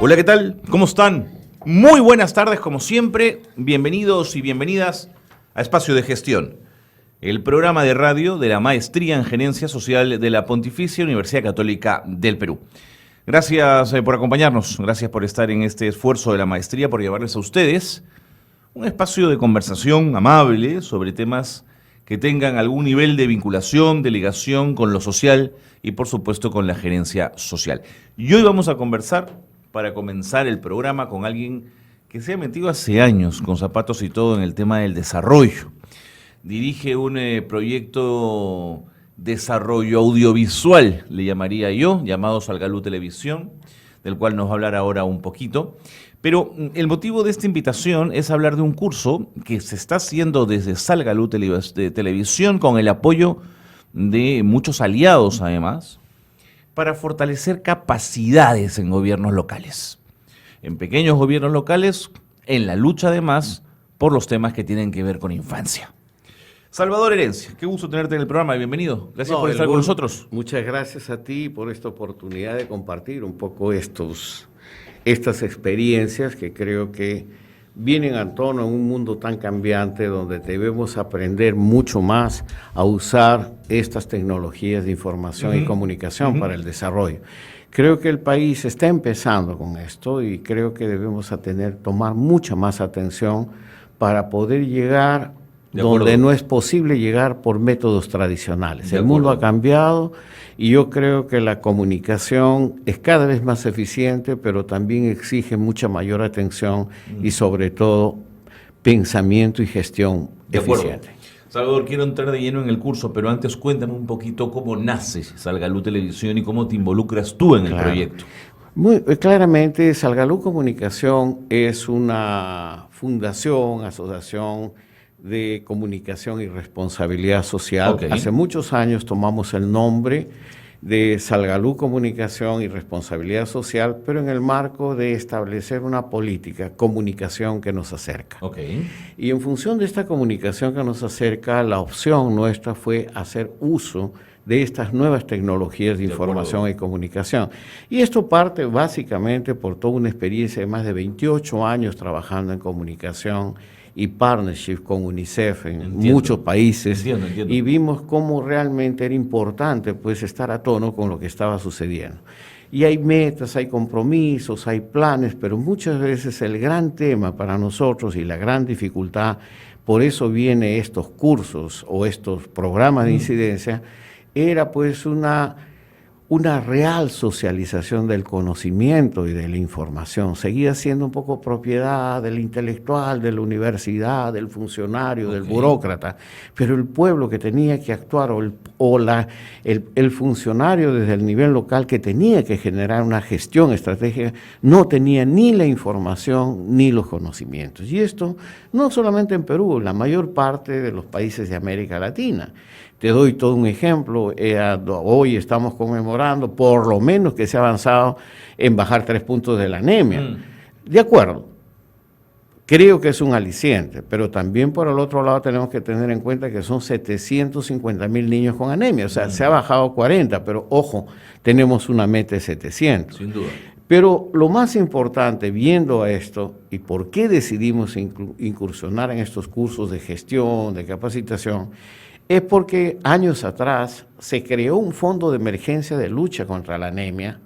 Hola, ¿qué tal? ¿Cómo están? Muy buenas tardes, como siempre. Bienvenidos y bienvenidas a Espacio de Gestión, el programa de radio de la Maestría en Gerencia Social de la Pontificia Universidad Católica del Perú. Gracias por acompañarnos, gracias por estar en este esfuerzo de la maestría, por llevarles a ustedes un espacio de conversación amable sobre temas que tengan algún nivel de vinculación, de ligación con lo social y por supuesto con la gerencia social. Y hoy vamos a conversar, para comenzar el programa, con alguien que se ha metido hace años con zapatos y todo en el tema del desarrollo. Dirige un proyecto desarrollo audiovisual, le llamaría yo, llamado Salgalú Televisión, del cual nos va a hablar ahora un poquito. Pero el motivo de esta invitación es hablar de un curso que se está haciendo desde Salgalú Televisión con el apoyo de muchos aliados, además, para fortalecer capacidades en gobiernos locales, en pequeños gobiernos locales, en la lucha además por los temas que tienen que ver con infancia. Salvador Herencia, qué gusto tenerte en el programa, bienvenido. Gracias por estar con nosotros. Muchas gracias a ti por esta oportunidad de compartir un poco estas experiencias que creo que vienen a tono en un mundo tan cambiante donde debemos aprender mucho más a usar estas tecnologías de información y comunicación para el desarrollo. Creo que el país está empezando con esto y creo que debemos tomar mucha más atención para poder llegar donde no es posible llegar por métodos tradicionales. El mundo ha cambiado y yo creo que la comunicación es cada vez más eficiente, pero también exige mucha mayor atención y sobre todo pensamiento y gestión eficiente. Salvador, quiero entrar de lleno en el curso, pero antes cuéntame un poquito cómo nace Salgalú Televisión y cómo te involucras tú en el proyecto. Muy claramente, Salgalú Comunicación es una fundación, asociación de comunicación y responsabilidad social. Hace muchos años tomamos el nombre de Salgalú Comunicación y Responsabilidad Social, pero en el marco de establecer una política, comunicación que nos acerca. Y en función de esta comunicación que nos acerca, la opción nuestra fue hacer uso de estas nuevas tecnologías de información y comunicación. Y esto parte básicamente por toda una experiencia de más de 28 años trabajando en comunicación y partnership con UNICEF en muchos países. Y vimos cómo realmente era importante pues estar a tono con lo que estaba sucediendo. Y hay metas, hay compromisos, hay planes, pero muchas veces el gran tema para nosotros y la gran dificultad, por eso vienen estos cursos o estos programas de incidencia, era pues una real socialización del conocimiento y de la información. Seguía siendo un poco propiedad del intelectual, de la universidad, del funcionario, del burócrata, pero el pueblo que tenía que actuar el funcionario desde el nivel local que tenía que generar una gestión estratégica no tenía ni la información ni los conocimientos. Y esto no solamente en Perú, en la mayor parte de los países de América Latina. Te doy todo un ejemplo, hoy estamos conmemorando por lo menos que se ha avanzado en bajar 3 puntos de la anemia. De acuerdo, creo que es un aliciente, pero también por el otro lado tenemos que tener en cuenta que son 750,000 niños con anemia, o sea, se ha bajado 40, pero ojo, tenemos una meta de 700. Sin duda. Pero lo más importante, viendo a esto, y por qué decidimos incursionar en estos cursos de gestión, de capacitación, es porque años atrás se creó un fondo de emergencia de lucha contra la anemia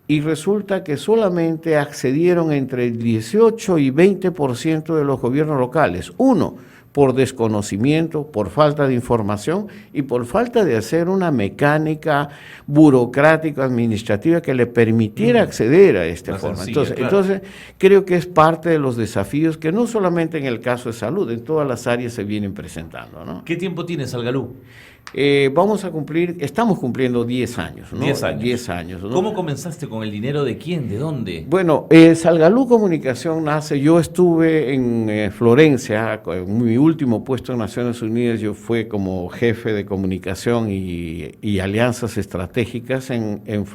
y resulta que solamente accedieron entre el 18 y 20% de los gobiernos locales. Uno, por desconocimiento, por falta de información y por falta de hacer una mecánica burocrática, administrativa que le permitiera acceder a este fondo. Entonces, creo que es parte de los desafíos que no solamente en el caso de salud, en todas las áreas se vienen presentando, ¿no? ¿Qué tiempo tiene Salgalú? Estamos cumpliendo 10 años, ¿no? 10 años. ¿no? ¿Cómo comenzaste? ¿Con el dinero de quién? ¿De dónde? Bueno, Salgalú Comunicación nace, yo estuve en Florencia, en mi último puesto en Naciones Unidas, yo fui como jefe de comunicación y alianzas estratégicas en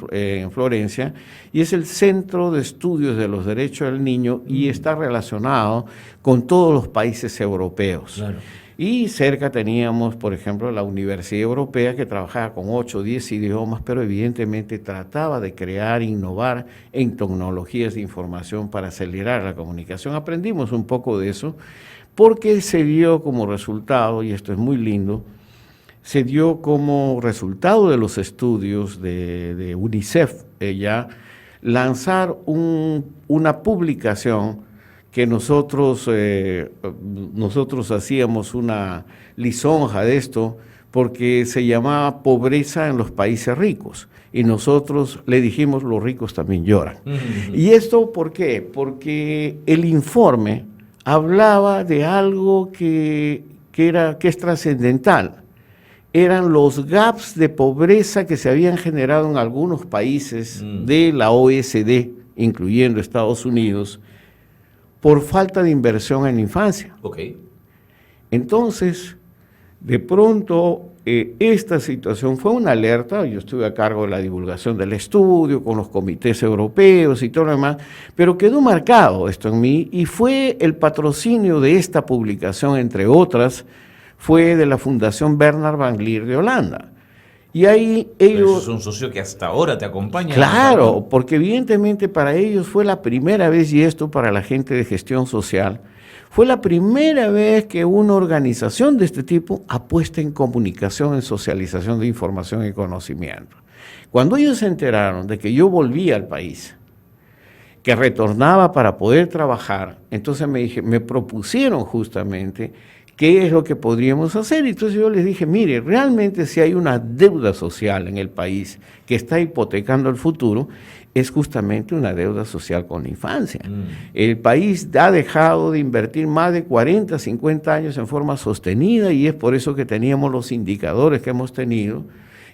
Florencia, y es el Centro de Estudios de los Derechos del Niño y está relacionado con todos los países europeos. Claro. Y cerca teníamos, por ejemplo, la Universidad Europea, que trabajaba con 8 o 10 idiomas, pero evidentemente trataba de crear, innovar en tecnologías de información para acelerar la comunicación. Aprendimos un poco de eso, porque se dio como resultado, y esto es muy lindo, se dio como resultado de los estudios de UNICEF, ya lanzar una publicación que nosotros hacíamos una lisonja de esto, porque se llamaba Pobreza en los Países Ricos. Y nosotros le dijimos, los ricos también lloran. ¿Y esto por qué? Porque el informe hablaba de algo que es trascendental. Eran los gaps de pobreza que se habían generado en algunos países de la OECD, incluyendo Estados Unidos, por falta de inversión en la infancia. Okay. Entonces, de pronto, esta situación fue una alerta. Yo estuve a cargo de la divulgación del estudio, con los comités europeos y todo lo demás, pero quedó marcado esto en mí, y fue el patrocinio de esta publicación, entre otras, fue de la Fundación Bernard Van Leer de Holanda. Y ahí ellos... Es un socio que hasta ahora te acompaña. Claro, porque evidentemente para ellos fue la primera vez, y esto para la gente de gestión social, fue la primera vez que una organización de este tipo apuesta en comunicación, en socialización de información y conocimiento. Cuando ellos se enteraron de que yo volvía al país, que retornaba para poder trabajar, entonces me propusieron justamente qué es lo que podríamos hacer. Entonces yo les dije, mire, realmente si hay una deuda social en el país que está hipotecando el futuro, es justamente una deuda social con la infancia. El país ha dejado de invertir más de 40, 50 años en forma sostenida, y es por eso que teníamos los indicadores que hemos tenido,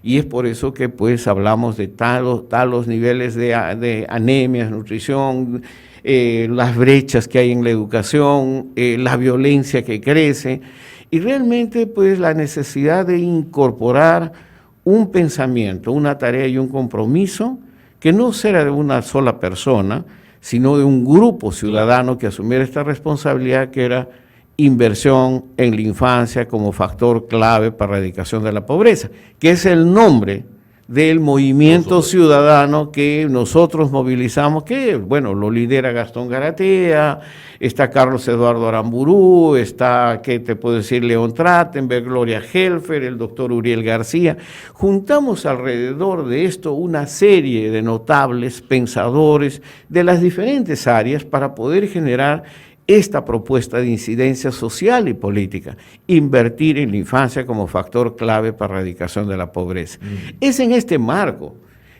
y es por eso que pues hablamos de talos niveles de anemia, nutrición, las brechas que hay en la educación, la violencia que crece, y realmente pues la necesidad de incorporar un pensamiento, una tarea y un compromiso que no será de una sola persona, sino de un grupo ciudadano que asumiera esta responsabilidad, que era inversión en la infancia como factor clave para la erradicación de la pobreza, que es el nombre del movimiento ciudadano que nosotros movilizamos, que, bueno, lo lidera Gastón Garatea, está Carlos Eduardo Aramburú, está, ¿qué te puedo decir?, León Trachtenberg, Gloria Helfer, el doctor Uriel García. Juntamos alrededor de esto una serie de notables pensadores de las diferentes áreas para poder generar esta propuesta de incidencia social y política, invertir en la infancia como factor clave para la erradicación de la pobreza. Es en este marco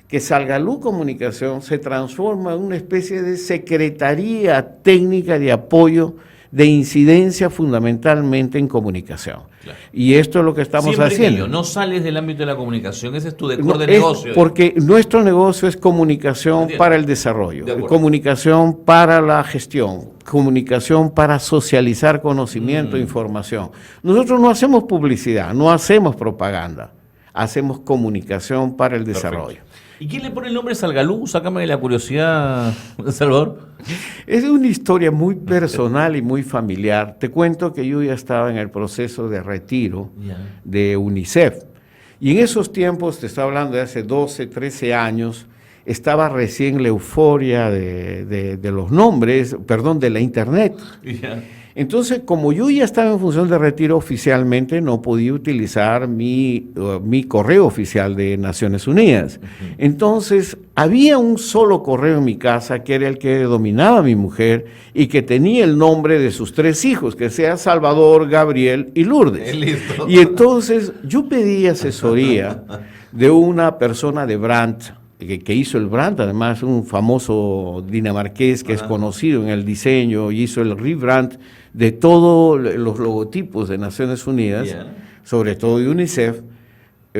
que Salgalú Comunicación se transforma en una especie de secretaría técnica de apoyo de incidencia fundamentalmente en comunicación. Claro. Y esto es lo que estamos haciendo. No sales del ámbito de la comunicación, ese es tu decor de negocio. Porque nuestro negocio es comunicación para el desarrollo, comunicación para la gestión, comunicación para socializar conocimiento e información. Nosotros no hacemos publicidad, no hacemos propaganda, hacemos comunicación para el desarrollo. Perfecto. ¿Y quién le pone el nombre Salgalú? Sácame de la curiosidad, Salvador. Es una historia muy personal y muy familiar. Te cuento que yo ya estaba en el proceso de retiro de UNICEF. Y en esos tiempos, te estaba hablando de hace 12, 13 años, estaba recién la euforia de los nombres, perdón, de la internet. Entonces, como yo ya estaba en función de retiro oficialmente, no podía utilizar mi correo oficial de Naciones Unidas. Entonces, había un solo correo en mi casa, que era el que dominaba mi mujer, y que tenía el nombre de sus 3 hijos, que sea Salvador, Gabriel y Lourdes. Listo. Y entonces, yo pedí asesoría de una persona de Brandt, que hizo el Brandt, además un famoso dinamarqués que es conocido en el diseño, y hizo el rebrand de todos los logotipos de Naciones Unidas, sobre todo de UNICEF,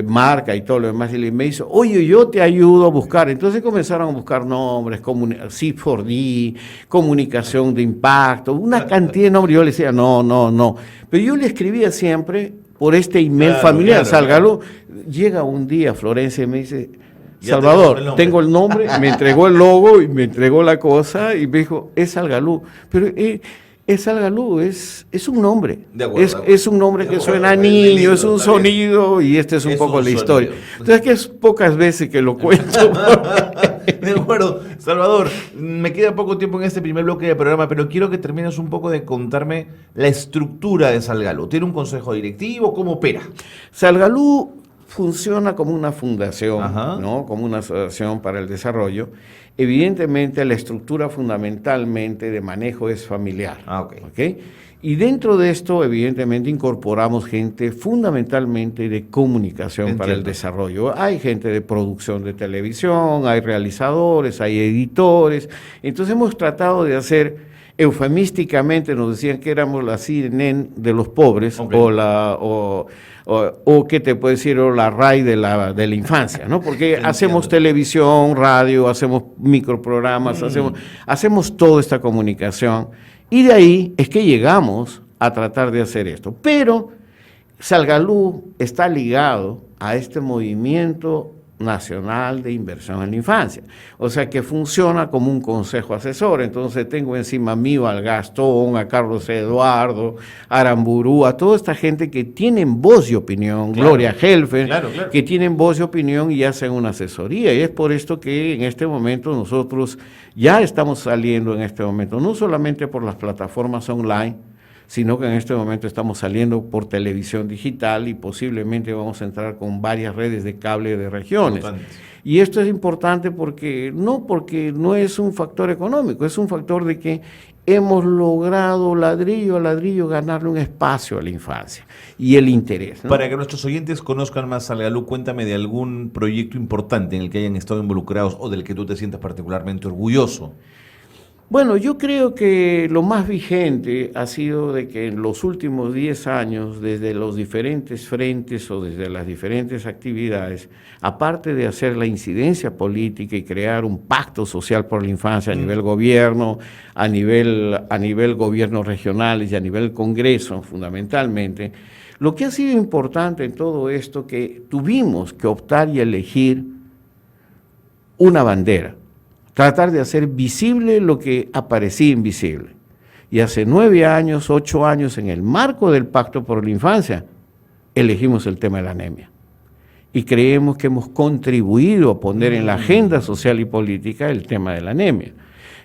marca y todo lo demás, y me dijo, oye, yo te ayudo a buscar. Entonces comenzaron a buscar nombres, C4D, comunicación de impacto, una cantidad de nombres. Yo le decía, no. Pero yo le escribía siempre por este email familiar, Salgalú. Llega un día Florencia y me dice, Salvador, tengo el nombre, me entregó el logo y me entregó la cosa y me dijo, es Salgalú. Pero Salgalú es un nombre. De acuerdo, es un nombre que suena a niño, es un sonido y este es un poco la historia. Entonces, que es pocas veces que lo cuento. De acuerdo. Salvador, me queda poco tiempo en este primer bloque de programa, pero quiero que termines un poco de contarme la estructura de Salgalú. ¿Tiene un consejo directivo? ¿Cómo opera? Salgalú funciona como una fundación, ¿no? Como una asociación para el desarrollo. Evidentemente, la estructura fundamentalmente de manejo es familiar. ¿Okay? Y dentro de esto, evidentemente, incorporamos gente fundamentalmente de comunicación para el desarrollo. Hay gente de producción de televisión, hay realizadores, hay editores. Entonces hemos tratado de hacer, eufemísticamente nos decían que éramos la CNN de los pobres, o qué te puedo decir, o la RAI de la infancia, ¿no? Porque hacemos televisión, radio, hacemos microprogramas, hacemos toda esta comunicación. Y de ahí es que llegamos a tratar de hacer esto. Pero Salgalú está ligado a este movimiento nacional de inversión en la infancia. O sea que funciona como un consejo asesor. Entonces tengo encima mío al Gastón, a Carlos Eduardo, a Aramburú, a toda esta gente que tienen voz y opinión, Gloria Helfer, que tienen voz y opinión y hacen una asesoría. Y es por esto que en este momento nosotros ya estamos saliendo en este momento, no solamente por las plataformas online, sino que en este momento estamos saliendo por televisión digital y posiblemente vamos a entrar con varias redes de cable de regiones. Y esto es importante porque no es un factor económico, es un factor de que hemos logrado ladrillo a ladrillo ganarle un espacio a la infancia y el interés, ¿no? Para que nuestros oyentes conozcan más Salgalú, cuéntame de algún proyecto importante en el que hayan estado involucrados o del que tú te sientas particularmente orgulloso. Bueno, yo creo que lo más vigente ha sido de que en los últimos 10 años, desde los diferentes frentes o desde las diferentes actividades, aparte de hacer la incidencia política y crear un pacto social por la infancia a nivel gobierno, a nivel gobiernos regionales y a nivel Congreso, fundamentalmente, lo que ha sido importante en todo esto que tuvimos que optar y elegir una bandera. Tratar de hacer visible lo que aparecía invisible. Y hace 9 años, 8 años, en el marco del Pacto por la Infancia, elegimos el tema de la anemia. Y creemos que hemos contribuido a poner en la agenda social y política el tema de la anemia.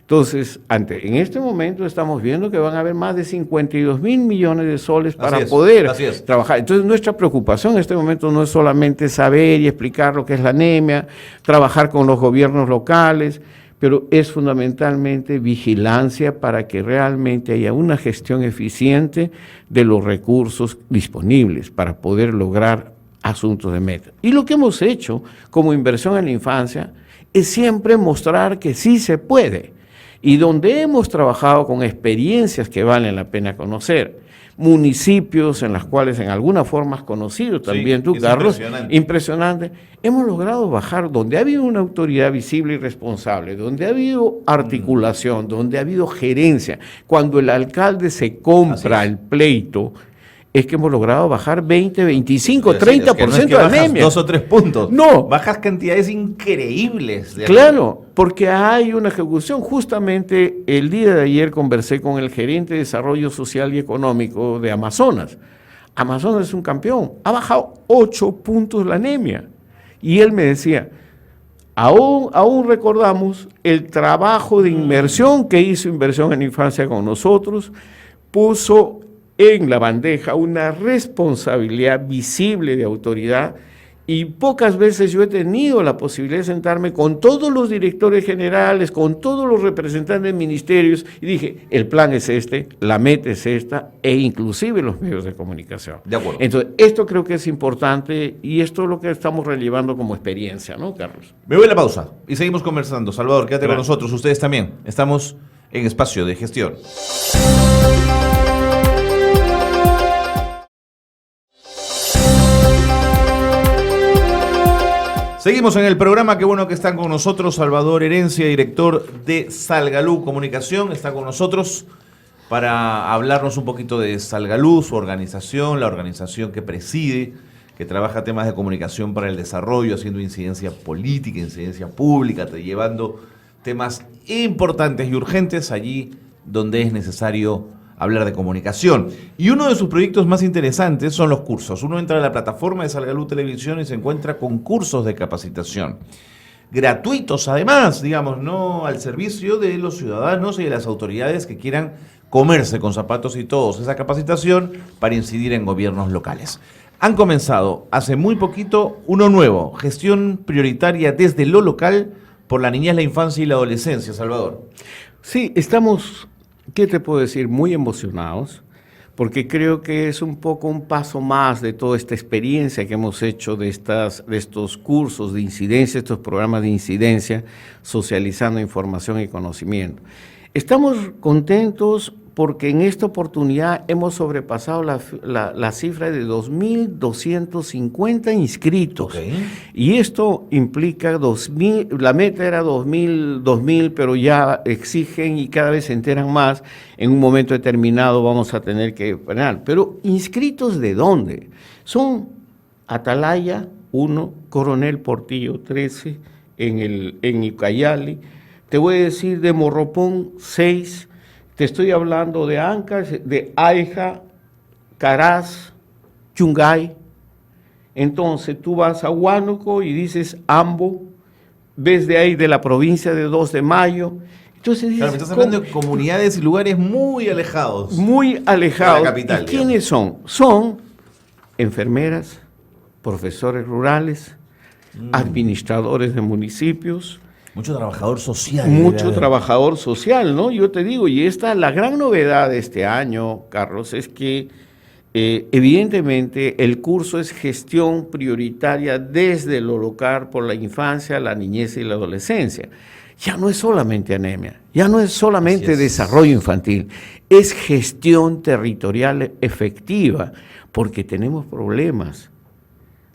Entonces, en este momento estamos viendo que van a haber más de 52.000 millones de soles para poder trabajar. Entonces, nuestra preocupación en este momento no es solamente saber y explicar lo que es la anemia, trabajar con los gobiernos locales, pero es fundamentalmente vigilancia para que realmente haya una gestión eficiente de los recursos disponibles para poder lograr asuntos de meta. Y lo que hemos hecho como inversión en la infancia es siempre mostrar que sí se puede. Y donde hemos trabajado con experiencias que valen la pena conocer, municipios en las cuales en alguna forma has conocido también tú, Carlos, impresionante, hemos logrado bajar donde ha habido una autoridad visible y responsable, donde ha habido articulación, donde ha habido gerencia, cuando el alcalde se compra el pleito, es que hemos logrado bajar 20, 25, 30% de anemia. 2 o 3 puntos. No. Bajas cantidades increíbles. Claro, porque hay una ejecución. Justamente el día de ayer conversé con el gerente de Desarrollo Social y Económico de Amazonas. Amazonas es un campeón. Ha bajado 8 puntos la anemia. Y él me decía, aún recordamos el trabajo de inmersión que hizo Inversión en Infancia con nosotros, puso en la bandeja una responsabilidad visible de autoridad y pocas veces yo he tenido la posibilidad de sentarme con todos los directores generales, con todos los representantes de ministerios y dije, el plan es este, la meta es esta e inclusive los medios de comunicación. De acuerdo. Entonces, esto creo que es importante y esto es lo que estamos relevando como experiencia, ¿no, Carlos? Me voy a la pausa y seguimos conversando. Salvador, quédate con nosotros, ustedes también. Estamos en Espacio de Gestión. Seguimos en el programa, qué bueno que están con nosotros. Salvador Herencia, director de Salgalú Comunicación, está con nosotros para hablarnos un poquito de Salgalú, su organización, la organización que preside, que trabaja temas de comunicación para el desarrollo, haciendo incidencia política, incidencia pública, llevando temas importantes y urgentes allí donde es necesario hablar de comunicación. Y uno de sus proyectos más interesantes son los cursos. Uno entra a la plataforma de Salgalú Televisión y se encuentra con cursos de capacitación. Gratuitos además, digamos, no al servicio de los ciudadanos y de las autoridades que quieran comerse con zapatos y todos esa capacitación para incidir en gobiernos locales. Han comenzado hace muy poquito uno nuevo, gestión prioritaria desde lo local por la niñez, la infancia y la adolescencia, Salvador. Sí, estamos, ¿qué te puedo decir? Muy emocionados, porque creo que es un poco un paso más de toda esta experiencia que hemos hecho de estos cursos de incidencia, estos programas de incidencia, socializando información y conocimiento. Estamos contentos porque en esta oportunidad hemos sobrepasado la cifra de 2.250 inscritos. Okay. Y esto implica 2.000, la meta era 2.000, pero ya exigen y cada vez se enteran más. En un momento determinado vamos a tener que frenar. Pero ¿inscritos de dónde? Son Atalaya 1, Coronel Portillo 13, en Ucayali. Te voy a decir de Morropón 6. Te estoy hablando de Ancash, de Aija, Caraz, Chungay. Entonces tú vas a Huánuco y dices Ambo, ves de ahí de la provincia de 2 de Mayo. Entonces dices, claro, me estás hablando de comunidades y lugares muy alejados. Muy alejados. De la capital, ¿Y quiénes son? Son enfermeras, profesores rurales, administradores de municipios. Mucho trabajador social. Mucho trabajador social, ¿no? Yo te digo, y la gran novedad de este año, Carlos, es que evidentemente el curso es gestión prioritaria desde lo local por la infancia, la niñez y la adolescencia. Ya no es solamente anemia, ya no es solamente desarrollo infantil, es gestión territorial efectiva, porque tenemos problemas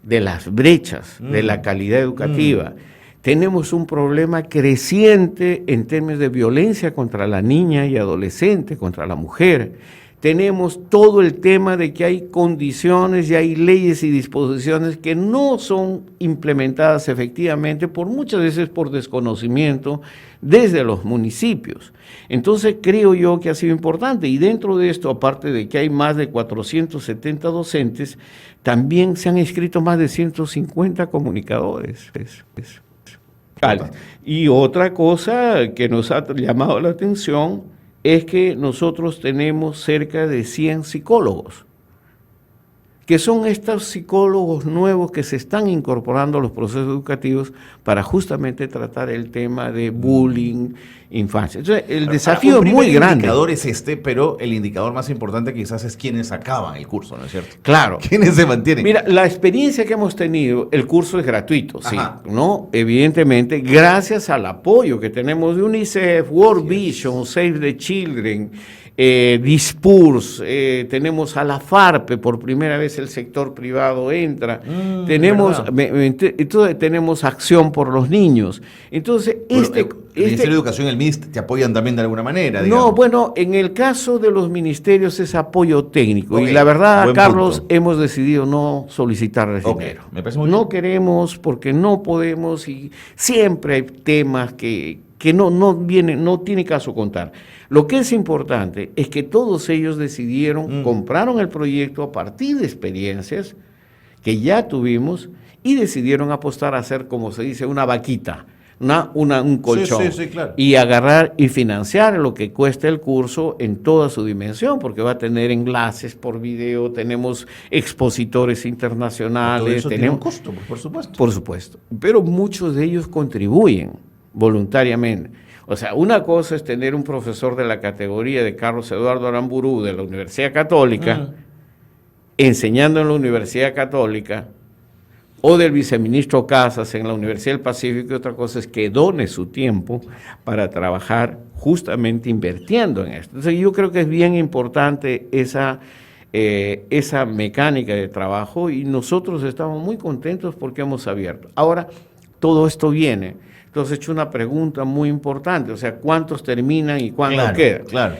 de las brechas, de la calidad educativa. Tenemos un problema creciente en términos de violencia contra la niña y adolescente, contra la mujer. Tenemos todo el tema de que hay condiciones y hay leyes y disposiciones que no son implementadas efectivamente, muchas veces por desconocimiento desde los municipios. Entonces creo yo que ha sido importante, y dentro de esto, aparte de que hay más de 470 docentes, también se han inscrito más de 150 comunicadores. Y otra cosa que nos ha llamado la atención es que nosotros tenemos cerca de 100 psicólogos, que son estos psicólogos nuevos que se están incorporando a los procesos educativos para justamente tratar el tema de bullying, infancia. Entonces, el desafío es muy grande. El indicador es pero el indicador más importante quizás es quienes acaban el curso, ¿no es cierto? Claro. ¿Quiénes se mantienen? Mira, la experiencia que hemos tenido, el curso es gratuito, sí, ¿no? Evidentemente, gracias al apoyo que tenemos de UNICEF, World Vision, Save the Children, Dispurs, tenemos a la FARPE, por primera vez el sector privado entra, tenemos Acción por los Niños. Entonces, el Ministerio de Educación y el MIST te apoyan también de alguna manera, digamos. No, bueno, en el caso de los ministerios es apoyo técnico, y la verdad, Carlos, hemos decidido no solicitarles dinero. Me parece muy no queremos, porque no podemos, y siempre hay temas que no tiene caso contar. Lo que es importante es que todos ellos decidieron, compraron el proyecto a partir de experiencias que ya tuvimos y decidieron apostar a hacer, como se dice, una vaquita, un colchón, sí, claro. Y agarrar y financiar lo que cuesta el curso en toda su dimensión, porque va a tener enlaces por video, tenemos expositores internacionales. Todo eso tiene un costo, por supuesto. Por supuesto, pero muchos de ellos contribuyen voluntariamente. O sea, una cosa es tener un profesor de la categoría de Carlos Eduardo Aramburu de la Universidad Católica, enseñando en la Universidad Católica, o del viceministro Casas en la Universidad del Pacífico, y otra cosa es que done su tiempo para trabajar justamente invirtiendo en esto. Entonces yo creo que es bien importante esa mecánica de trabajo, y nosotros estamos muy contentos porque hemos abierto. Ahora, todo esto viene. Entonces, he hecho una pregunta muy importante, o sea, ¿cuántos terminan y cuántos quedan? Claro.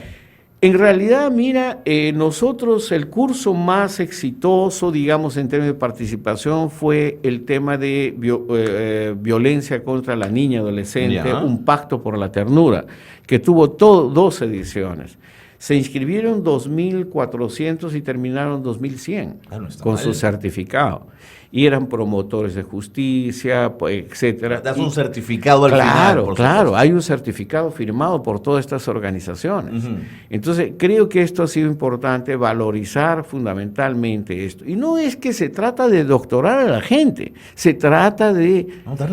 En realidad, mira, nosotros el curso más exitoso, digamos, en términos de participación fue el tema de violencia contra la niña y adolescente, un pacto por la ternura, que tuvo 2 ediciones. Se inscribieron 2.400 y terminaron 2.100 con su certificado. Y eran promotores de justicia, etcétera. Das un certificado al final. Claro, hay un certificado firmado por todas estas organizaciones. Entonces, creo que esto ha sido importante, valorizar fundamentalmente esto. Y no es que se trata de doctorar a la gente, se trata de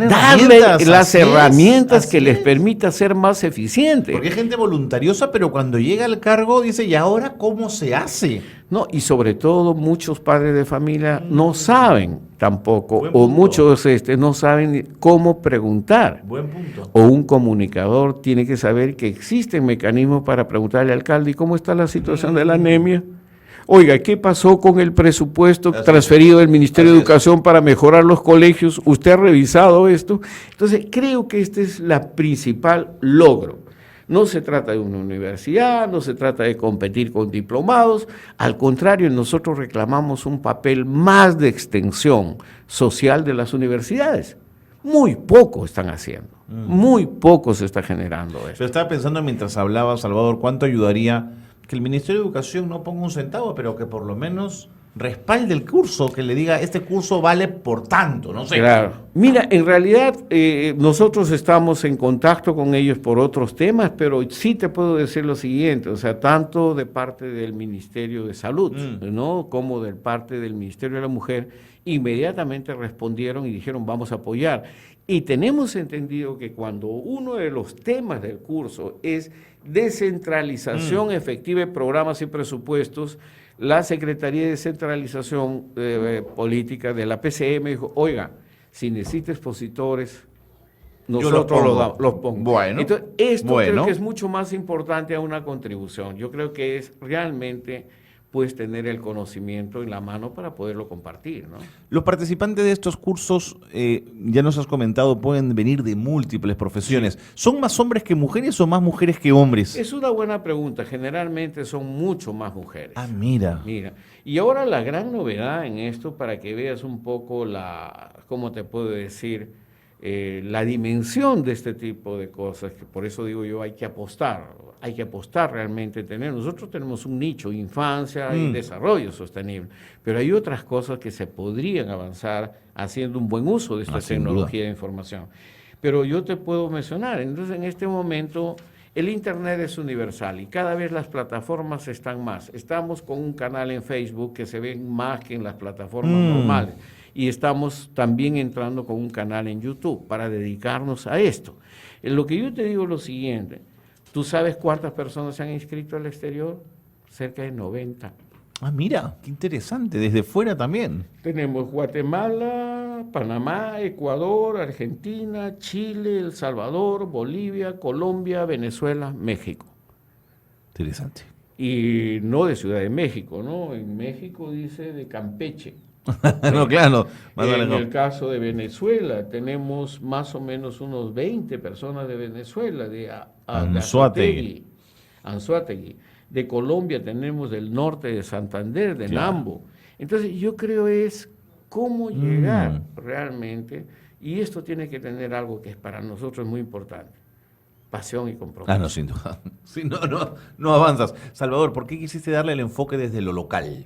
darle las herramientas que les permita ser más eficientes. Porque hay gente voluntariosa, pero cuando llega al cargo dice, ¿y ahora cómo se hace? No, y sobre todo muchos padres de familia no saben tampoco, o muchos no saben cómo preguntar. Buen punto. O un comunicador tiene que saber que existen mecanismos para preguntarle al alcalde, ¿y cómo está la situación de la anemia? Oiga, ¿qué pasó con el presupuesto transferido del Ministerio de Educación para mejorar los colegios? ¿Usted ha revisado esto? Entonces, creo que este es la principal logro. No se trata de una universidad, no se trata de competir con diplomados, al contrario, nosotros reclamamos un papel más de extensión social de las universidades. Muy poco están haciendo, muy poco se está generando eso. Pero estaba pensando mientras hablaba, Salvador, ¿cuánto ayudaría que el Ministerio de Educación no ponga un centavo, pero que por lo menos respalde el curso, que le diga, este curso vale por tanto, no sé? Claro. Mira, en realidad nosotros estamos en contacto con ellos por otros temas, pero sí te puedo decir lo siguiente, o sea, tanto de parte del Ministerio de Salud, ¿no?, como de parte del Ministerio de la Mujer, inmediatamente respondieron y dijeron, vamos a apoyar. Y tenemos entendido que cuando uno de los temas del curso es descentralización efectiva de programas y presupuestos, la Secretaría de Descentralización Política de la PCM dijo, oiga, si necesita expositores, nosotros los pongo. Bueno, entonces, esto creo que es mucho más importante a una contribución. Yo creo que es realmente pues tener el conocimiento en la mano para poderlo compartir, ¿no? Los participantes de estos cursos, ya nos has comentado, pueden venir de múltiples profesiones. Sí. ¿Son más hombres que mujeres o más mujeres que hombres? Es una buena pregunta. Generalmente son mucho más mujeres. Ah, mira. Y ahora la gran novedad en esto, para que veas un poco ¿cómo te puedo decir? La dimensión de este tipo de cosas, que por eso digo yo, hay que apostar realmente. Nosotros tenemos un nicho, infancia y desarrollo sostenible, pero hay otras cosas que se podrían avanzar haciendo un buen uso de esta tecnología de información. Pero yo te puedo mencionar, entonces en este momento el Internet es universal y cada vez las plataformas están más. Estamos con un canal en Facebook que se ve más que en las plataformas normales. Y estamos también entrando con un canal en YouTube para dedicarnos a esto. Lo que yo te digo es lo siguiente, ¿tú sabes cuántas personas se han inscrito al exterior? Cerca de 90. Ah, mira, qué interesante, desde fuera también. Tenemos Guatemala, Panamá, Ecuador, Argentina, Chile, El Salvador, Bolivia, Colombia, Venezuela, México. Interesante. Y no de Ciudad de México, ¿no? En México dice de Campeche. No, claro. En el caso de Venezuela, tenemos más o menos unos 20 personas de Venezuela, de Anzoátegui. De Colombia tenemos del norte de Santander, de Nambo. Entonces, yo creo es cómo llegar realmente, y esto tiene que tener algo que es para nosotros muy importante, pasión y compromiso. Ah, no, sin duda. Si no avanzas. Salvador, ¿por qué quisiste darle el enfoque desde lo local?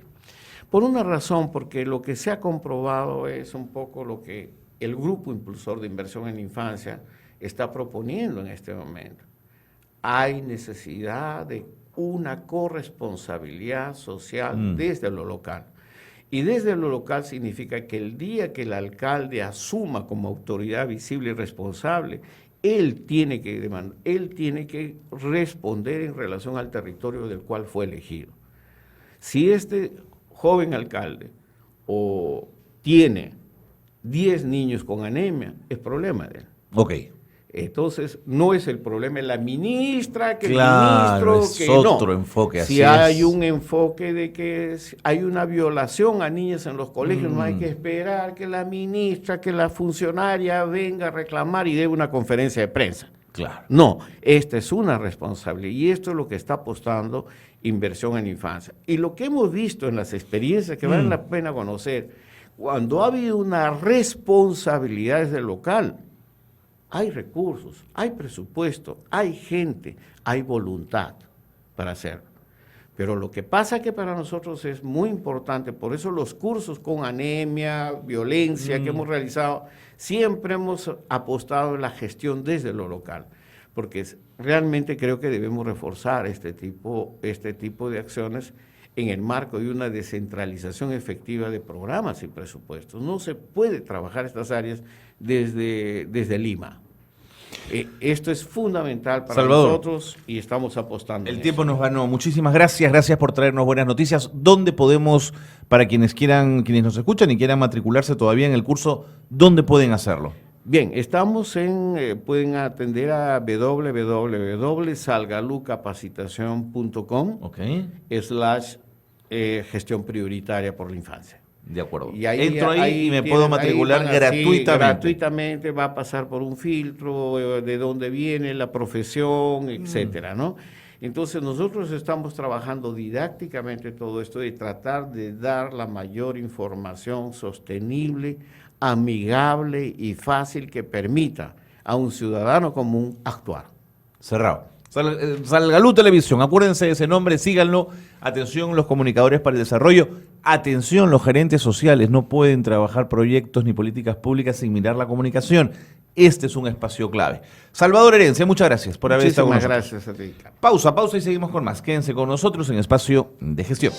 Por una razón, porque lo que se ha comprobado es un poco lo que el Grupo Impulsor de Inversión en la Infancia está proponiendo en este momento. Hay necesidad de una corresponsabilidad social desde lo local. Y desde lo local significa que el día que el alcalde asuma como autoridad visible y responsable, él tiene que responder en relación al territorio del cual fue elegido. Si este joven alcalde o tiene 10 niños con anemia, es problema de él. Ok. Entonces, no es el problema de la ministra, que claro, el ministro, es que otro no. enfoque. Así si hay un enfoque de que hay una violación a niñas en los colegios, no hay que esperar que la ministra, que la funcionaria venga a reclamar y dé una conferencia de prensa. Claro. No, esta es una responsabilidad y esto es lo que está apostando Inversión en Infancia. Y lo que hemos visto en las experiencias que valen la pena conocer, cuando ha habido una responsabilidad desde el local, hay recursos, hay presupuesto, hay gente, hay voluntad para hacerlo. Pero lo que pasa que para nosotros es muy importante, por eso los cursos con anemia, violencia que hemos realizado, siempre hemos apostado en la gestión desde lo local, porque realmente creo que debemos reforzar este tipo de acciones en el marco de una descentralización efectiva de programas y presupuestos. No se puede trabajar estas áreas desde Lima. Esto es fundamental para Salvador, nosotros y estamos apostando. El tiempo nos ganó. Muchísimas gracias. Gracias por traernos buenas noticias. ¿Dónde podemos, para quienes nos escuchan y quieran matricularse todavía en el curso, dónde pueden hacerlo? Bien, estamos pueden atender a www.salgalucapacitacion.com /gestión prioritaria por la infancia. De acuerdo. Y ahí, entro ahí y me puedo matricular gratuitamente. Gratuitamente, va a pasar por un filtro de dónde viene la profesión, etcétera, ¿no? Entonces nosotros estamos trabajando didácticamente todo esto de tratar de dar la mayor información sostenible, amigable y fácil que permita a un ciudadano común actuar. Cerrado. Salgalú Televisión, acuérdense de ese nombre, síganlo. Atención los comunicadores para el desarrollo, atención los gerentes sociales, no pueden trabajar proyectos ni políticas públicas sin mirar la comunicación. Este es un espacio clave. Salvador Herencia, muchas gracias por haber estado con nosotros. Muchísimas gracias a ti. Pausa y seguimos con más. Quédense con nosotros en Espacio de Gestión.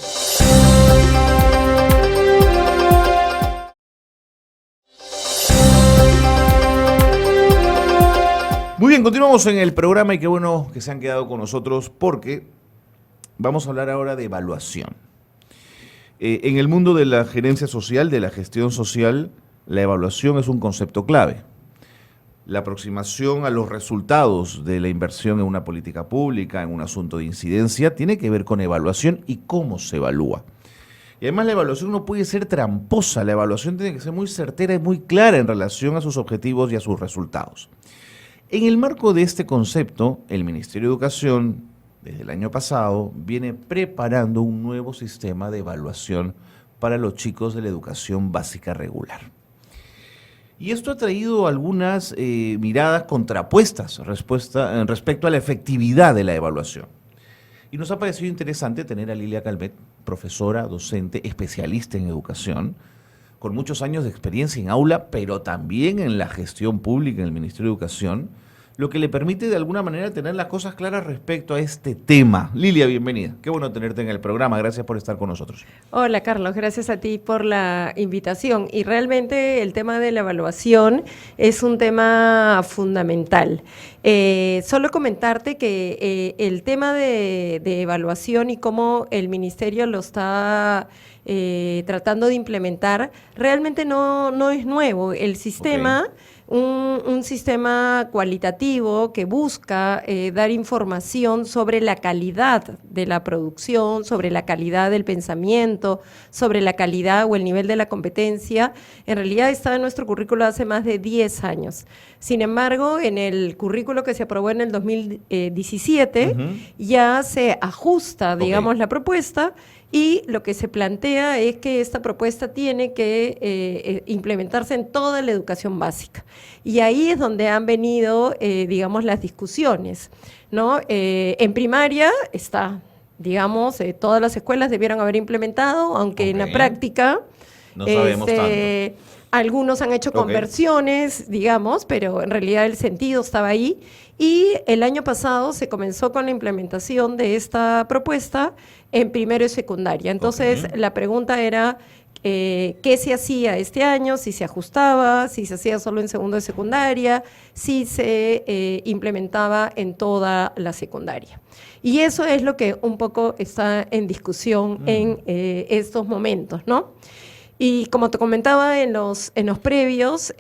Muy bien, continuamos en el programa y qué bueno que se han quedado con nosotros porque vamos a hablar ahora de evaluación. En el mundo de la gerencia social, de la gestión social, la evaluación es un concepto clave. La aproximación a los resultados de la inversión en una política pública, en un asunto de incidencia, tiene que ver con evaluación y cómo se evalúa. Y además la evaluación no puede ser tramposa, la evaluación tiene que ser muy certera y muy clara en relación a sus objetivos y a sus resultados. En el marco de este concepto, el Ministerio de Educación, desde el año pasado, viene preparando un nuevo sistema de evaluación para los chicos de la educación básica regular. Y esto ha traído algunas miradas contrapuestas respecto a la efectividad de la evaluación. Y nos ha parecido interesante tener a Lilia Calvet, profesora, docente, especialista en educación, con muchos años de experiencia en aula, pero también en la gestión pública en el Ministerio de Educación, lo que le permite de alguna manera tener las cosas claras respecto a este tema. Lilia, bienvenida. Qué bueno tenerte en el programa. Gracias por estar con nosotros. Hola, Carlos. Gracias a ti por la invitación. Y realmente el tema de la evaluación es un tema fundamental. Solo comentarte que el tema de evaluación y cómo el Ministerio lo está tratando de implementar, realmente no es nuevo. El sistema... Un sistema cualitativo que busca dar información sobre la calidad de la producción, sobre la calidad del pensamiento, sobre la calidad o el nivel de la competencia, en realidad está en nuestro currículo hace más de 10 años. Sin embargo, en el currículo que se aprobó en el 2017, ya se ajusta, digamos, la propuesta. Y lo que se plantea es que esta propuesta tiene que implementarse en toda la educación básica. Y ahí es donde han venido, digamos, las discusiones, ¿no? En primaria está, digamos, todas las escuelas debieron haber implementado, aunque en la práctica no sabemos tanto. Algunos han hecho conversiones, digamos, pero en realidad el sentido estaba ahí. Y el año pasado se comenzó con la implementación de esta propuesta en primero y secundaria. Entonces, la pregunta era qué se hacía este año, si se ajustaba, si se hacía solo en segundo y secundaria, si se implementaba en toda la secundaria. Y eso es lo que un poco está en discusión en estos momentos, ¿no? Y como te comentaba en los previos,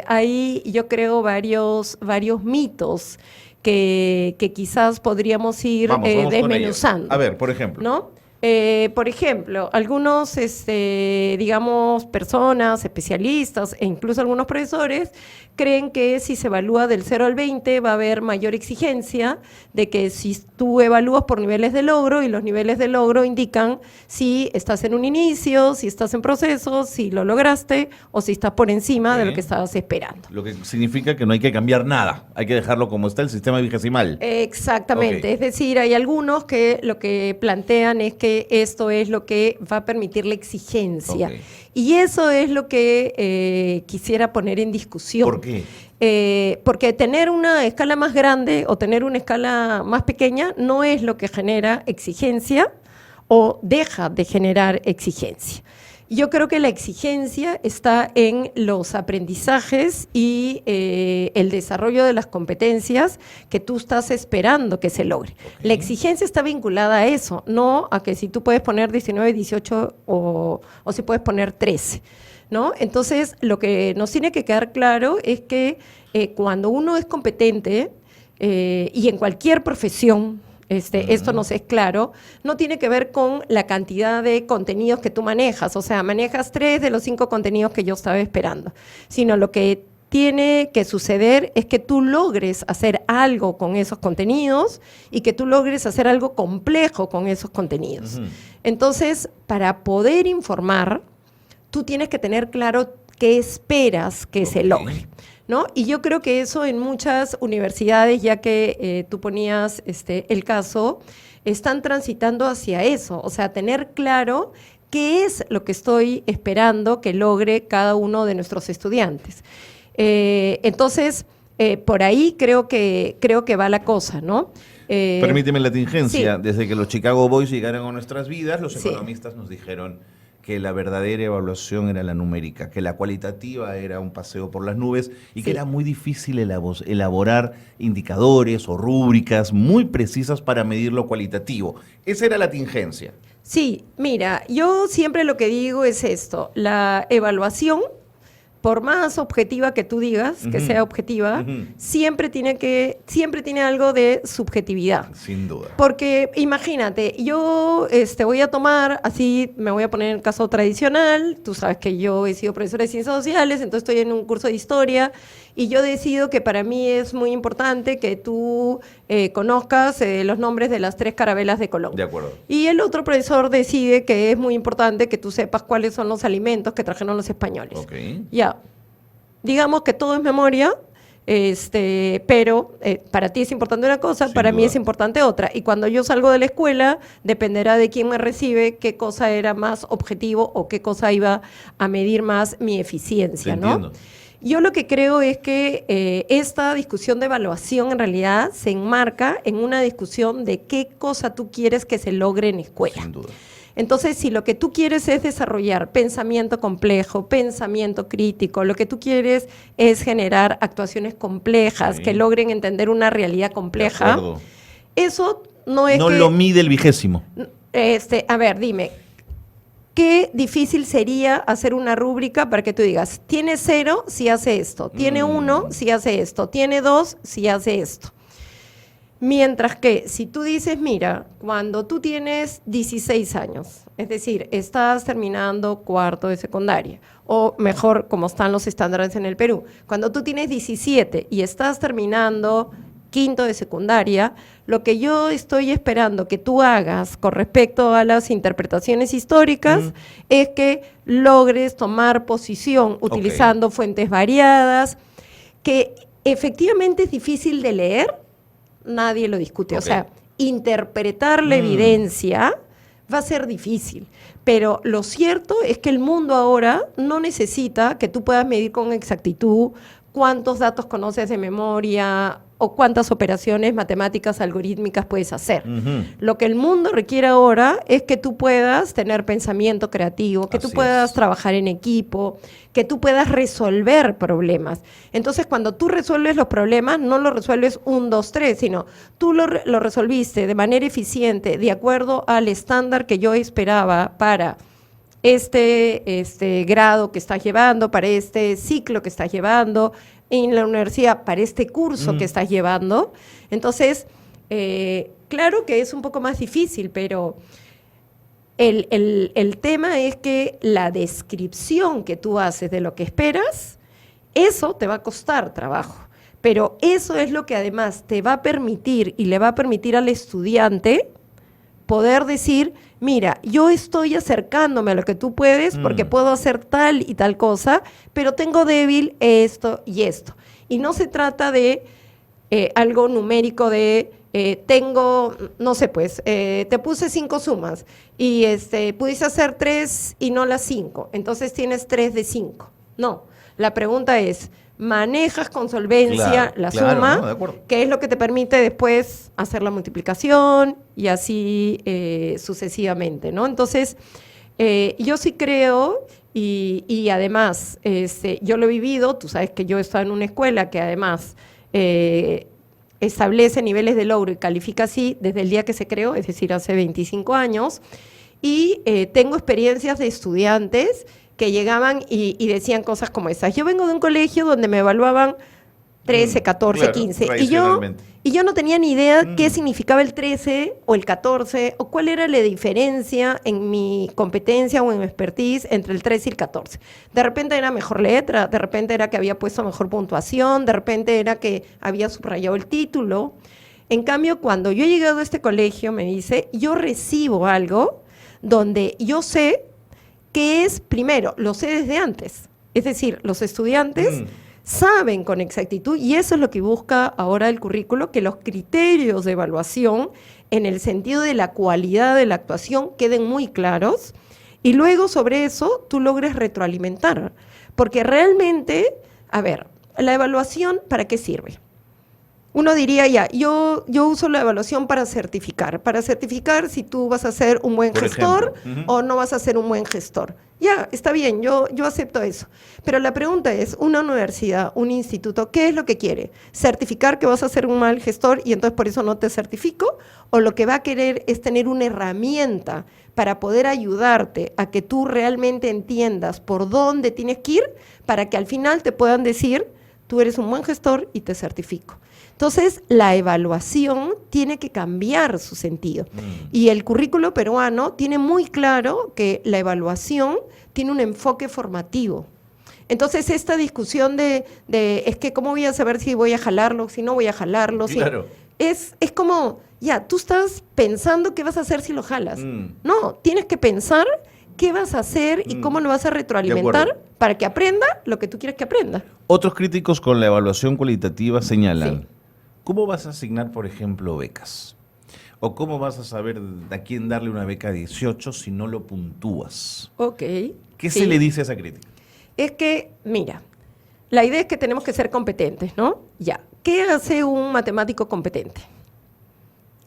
hay, yo creo, varios mitos que quizás podríamos ir desmenuzando. A ver, por ejemplo. ¿No? Por ejemplo, algunos, digamos, personas, especialistas e incluso algunos profesores creen que si se evalúa del 0 al 20 va a haber mayor exigencia, de que si tú evalúas por niveles de logro, y los niveles de logro indican si estás en un inicio, si estás en proceso, si lo lograste o si estás por encima de lo que estabas esperando. Lo que significa que no hay que cambiar nada, hay que dejarlo como está el sistema vigesimal. Exactamente, es decir, hay algunos que lo que plantean es que esto es lo que va a permitir la exigencia. Y eso es lo que quisiera poner en discusión. ¿Por qué? Porque tener una escala más grande o tener una escala más pequeña no es lo que genera exigencia o deja de generar exigencia. Yo creo que la exigencia está en los aprendizajes y el desarrollo de las competencias que tú estás esperando que se logre. La exigencia está vinculada a eso, no a que si tú puedes poner 19, 18 o si puedes poner 13, ¿no? Entonces, lo que nos tiene que quedar claro es que cuando uno es competente y en cualquier profesión, esto nos es claro, no tiene que ver con la cantidad de contenidos que tú manejas, o sea, manejas 3 de los 5 contenidos que yo estaba esperando, sino lo que tiene que suceder es que tú logres hacer algo con esos contenidos y que tú logres hacer algo complejo con esos contenidos. Entonces, para poder informar, tú tienes que tener claro qué esperas que se logre, ¿no? Y yo creo que eso en muchas universidades, ya que tú ponías el caso, están transitando hacia eso, o sea, tener claro qué es lo que estoy esperando que logre cada uno de nuestros estudiantes. Entonces, por ahí creo que va la cosa, ¿no? Permíteme la tingencia. Sí. Desde que los Chicago Boys llegaron a nuestras vidas, los economistas nos dijeron que la verdadera evaluación era la numérica, que la cualitativa era un paseo por las nubes y que era muy difícil elaborar indicadores o rúbricas muy precisas para medir lo cualitativo. Esa era la tingencia. Sí, mira, yo siempre lo que digo es esto, la evaluación, por más objetiva que tú digas, que sea objetiva, siempre tiene algo de subjetividad. Sin duda. Porque imagínate, yo voy a tomar, así me voy a poner en el caso tradicional, tú sabes que yo he sido profesora de ciencias sociales, entonces estoy en un curso de historia y yo decido que para mí es muy importante que tú conozcas los nombres de las 3 carabelas de Colón. De acuerdo. Y el otro profesor decide que es muy importante que tú sepas cuáles son los alimentos que trajeron los españoles. Ya, digamos que todo es memoria, pero para ti es importante una cosa, Sin para duda. mí es importante otra. Y cuando yo salgo de la escuela, dependerá de quién me recibe, qué cosa era más objetivo o qué cosa iba a medir más mi eficiencia, Te ¿no? entiendo. Yo lo que creo es que esta discusión de evaluación en realidad se enmarca en una discusión de qué cosa tú quieres que se logre en escuela. Sin duda. Entonces, si lo que tú quieres es desarrollar pensamiento complejo, pensamiento crítico, lo que tú quieres es generar actuaciones complejas que logren entender una realidad compleja, De acuerdo. eso no es No que... lo mide el 20. A ver, dime, qué difícil sería hacer una rúbrica para que tú digas, tiene 0 si hace esto, tiene 1 si hace esto, tiene 2 si hace esto. Mientras que si tú dices, mira, cuando tú tienes 16 años, es decir, estás terminando 4º de secundaria, o mejor, como están los estándares en el Perú, cuando tú tienes 17 y estás terminando 5º de secundaria, lo que yo estoy esperando que tú hagas con respecto a las interpretaciones históricas es que logres tomar posición utilizando fuentes variadas, que efectivamente es difícil de leer, nadie lo discute. O sea, interpretar la evidencia va a ser difícil, pero lo cierto es que el mundo ahora no necesita que tú puedas medir con exactitud cuántos datos conoces de memoria o cuántas operaciones matemáticas algorítmicas puedes hacer. Lo que el mundo requiere ahora es que tú puedas tener pensamiento creativo, que tú puedas trabajar en equipo, que tú puedas resolver problemas. Entonces, cuando tú resuelves los problemas, no los resuelves 1, 2, 3, sino tú lo resolviste de manera eficiente, de acuerdo al estándar que yo esperaba para este grado que estás llevando, para este ciclo que estás llevando en la universidad, para este curso que estás llevando. Entonces, claro que es un poco más difícil, pero el tema es que la descripción que tú haces de lo que esperas, eso te va a costar trabajo. Pero eso es lo que además te va a permitir y le va a permitir al estudiante poder decir, mira, yo estoy acercándome a lo que tú puedes porque puedo hacer tal y tal cosa, pero tengo débil esto y esto. Y no se trata de algo numérico de tengo, no sé pues, te puse 5 sumas y pudiste hacer 3 y no las 5, entonces tienes 3 de 5. No, la pregunta es, manejas con solvencia la suma, ¿no? Que es lo que te permite después hacer la multiplicación y así sucesivamente, ¿no? Entonces, yo sí creo, y además, yo lo he vivido, tú sabes que yo he estado en una escuela que además establece niveles de logro y califica así desde el día que se creó, es decir, hace 25 años, y tengo experiencias de estudiantes que llegaban y decían cosas como esas. Yo vengo de un colegio donde me evaluaban 13, 14, 15, y yo no tenía ni idea qué significaba el 13 o el 14, o cuál era la diferencia en mi competencia o en mi expertise entre el 13 y el 14. De repente era mejor letra, de repente era que había puesto mejor puntuación, de repente era que había subrayado el título. En cambio, cuando yo he llegado a este colegio, me dice, yo recibo algo donde yo sé que es, primero, lo sé desde antes. Es decir, los estudiantes saben con exactitud, y eso es lo que busca ahora el currículo, que los criterios de evaluación, en el sentido de la cualidad de la actuación, queden muy claros, y luego sobre eso tú logres retroalimentar. Porque realmente, a ver, la evaluación, ¿para qué sirve? Uno diría, yo uso la evaluación para certificar si tú vas a ser un buen gestor o no vas a ser un buen gestor. Ya, está bien, yo acepto eso. Pero la pregunta es, una universidad, un instituto, ¿qué es lo que quiere? ¿Certificar que vas a ser un mal gestor y entonces por eso no te certifico? ¿O lo que va a querer es tener una herramienta para poder ayudarte a que tú realmente entiendas por dónde tienes que ir para que al final te puedan decir, tú eres un buen gestor y te certifico? Entonces, la evaluación tiene que cambiar su sentido. Y el currículo peruano tiene muy claro que la evaluación tiene un enfoque formativo. Entonces, esta discusión de es que ¿cómo voy a saber si voy a jalarlo, si no voy a jalarlo? Claro. Es como, ya, tú estás pensando qué vas a hacer si lo jalas. No, tienes que pensar qué vas a hacer y cómo lo vas a retroalimentar para que aprenda lo que tú quieres que aprenda. Otros críticos con la evaluación cualitativa señalan, ¿cómo vas a asignar, por ejemplo, becas? ¿O cómo vas a saber a quién darle una beca 18 si no lo puntúas? Ok. ¿Qué se le dice a esa crítica? Es que, mira, la idea es que tenemos que ser competentes, ¿no? Ya. ¿Qué hace un matemático competente?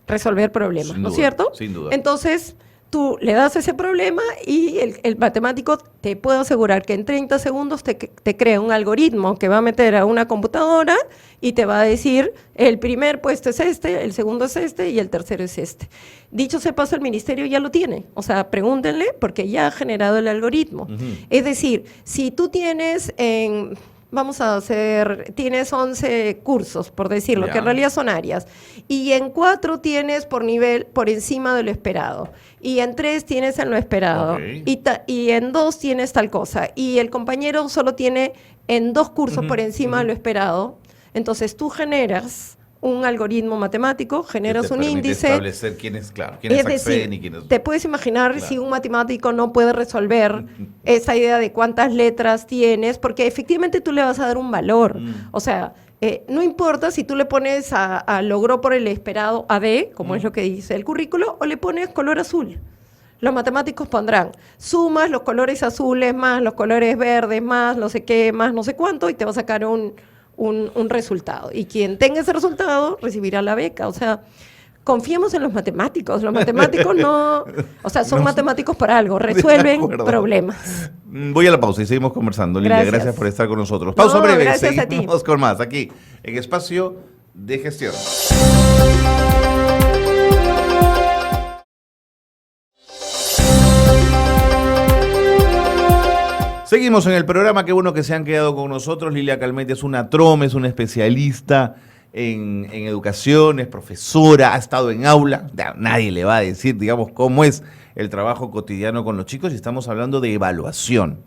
Resolver problemas, ¿no es cierto? Sin duda. Entonces, tú le das ese problema y el matemático, te puedo asegurar que en 30 segundos te crea un algoritmo que va a meter a una computadora y te va a decir, el primer puesto es este, el segundo es este y el tercero es este. Dicho sea paso, el ministerio ya lo tiene. O sea, pregúntenle porque ya ha generado el algoritmo. Es decir, si tú tienes tienes 11 cursos, por decirlo, que en realidad son áreas, y en 4 tienes por nivel por encima de lo esperado, y en 3 tienes en lo esperado, y en 2 tienes tal cosa, y el compañero solo tiene en 2 cursos por encima de lo esperado, entonces tú generas un algoritmo matemático, generas un índice. Establecer quiénes acceden y quiénes. Te puedes imaginar si un matemático no puede resolver esa idea de cuántas letras tienes, porque efectivamente tú le vas a dar un valor. O sea, no importa si tú le pones a logró por el esperado AD, como es lo que dice el currículo, o le pones color azul. Los matemáticos pondrán sumas los colores azules más los colores verdes más no sé qué más no sé cuánto y te va a sacar un resultado. Y quien tenga ese resultado recibirá la beca. O sea, confiemos en los matemáticos. Los matemáticos son matemáticos por algo, resuelven problemas. Voy a la pausa y seguimos conversando. Lilia, gracias por estar con nosotros. Pausa breve, gracias seguimos a ti. Con más aquí en Espacio de Gestión. Seguimos en el programa, qué bueno que se han quedado con nosotros. Lilia Calmetti es una trome, es una especialista en educación, es profesora, ha estado en aula. Nadie le va a decir, digamos, cómo es el trabajo cotidiano con los chicos y estamos hablando de evaluación.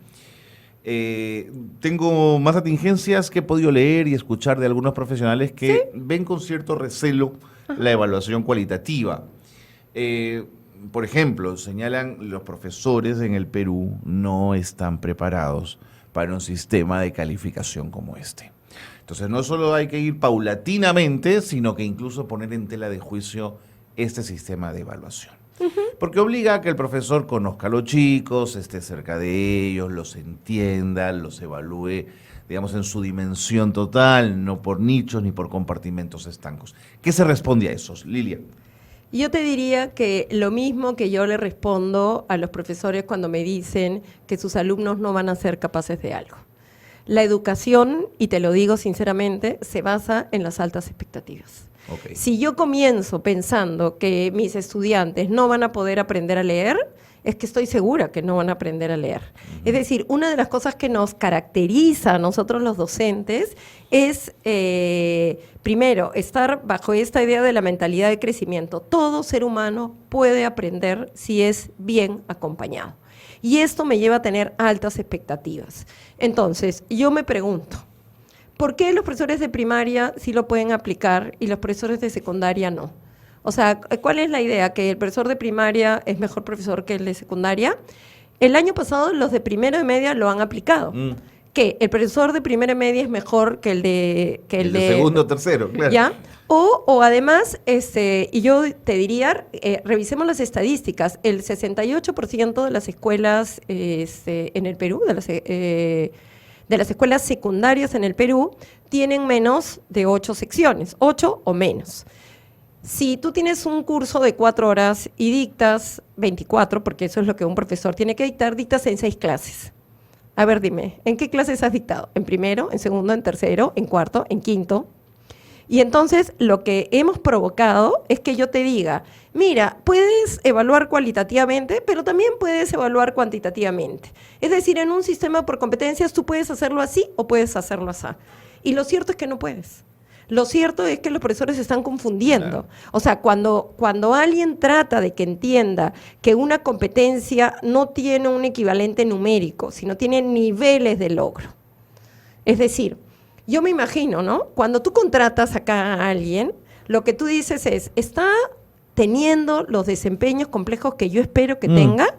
Tengo más atingencias que he podido leer y escuchar de algunos profesionales que ven con cierto recelo la evaluación cualitativa. Por ejemplo, señalan los profesores en el Perú no están preparados para un sistema de calificación como este. Entonces, no solo hay que ir paulatinamente, sino que incluso poner en tela de juicio este sistema de evaluación. Porque obliga a que el profesor conozca a los chicos, esté cerca de ellos, los entienda, los evalúe, digamos, en su dimensión total, no por nichos ni por compartimentos estancos. ¿Qué se responde a eso, Lilia? Yo te diría que lo mismo que yo le respondo a los profesores cuando me dicen que sus alumnos no van a ser capaces de algo. La educación, y te lo digo sinceramente, se basa en las altas expectativas. Okay. Si yo comienzo pensando que mis estudiantes no van a poder aprender a leer, es que estoy segura que no van a aprender a leer. Es decir, una de las cosas que nos caracteriza a nosotros los docentes es, primero, estar bajo esta idea de la mentalidad de crecimiento. Todo ser humano puede aprender si es bien acompañado. Y esto me lleva a tener altas expectativas. Entonces, yo me pregunto, ¿por qué los profesores de primaria sí lo pueden aplicar y los profesores de secundaria no? O sea, ¿cuál es la idea? ¿Que el profesor de primaria es mejor profesor que el de secundaria? El año pasado los de primero y media lo han aplicado. Que el profesor de primera y media es mejor que el de segundo o tercero, claro. ¿Ya? O además, y yo te diría, revisemos las estadísticas. El 68% de las escuelas en el Perú, de las escuelas secundarias en el Perú, tienen menos de 8 secciones, 8 o menos. Si tú tienes un curso de 4 horas y dictas 24, porque eso es lo que un profesor tiene que dictar, dictas en 6 clases. A ver, dime, ¿en qué clases has dictado? ¿En primero, en segundo, en tercero, en cuarto, en quinto? Y entonces lo que hemos provocado es que yo te diga, mira, puedes evaluar cualitativamente, pero también puedes evaluar cuantitativamente. Es decir, en un sistema por competencias tú puedes hacerlo así o puedes hacerlo así. Y lo cierto es que no puedes. Lo cierto es que los profesores se están confundiendo. Claro. O sea, cuando alguien trata de que entienda que una competencia no tiene un equivalente numérico, sino tiene niveles de logro. Es decir, yo me imagino, ¿no? Cuando tú contratas acá a alguien, lo que tú dices es, ¿está teniendo los desempeños complejos que yo espero que tenga?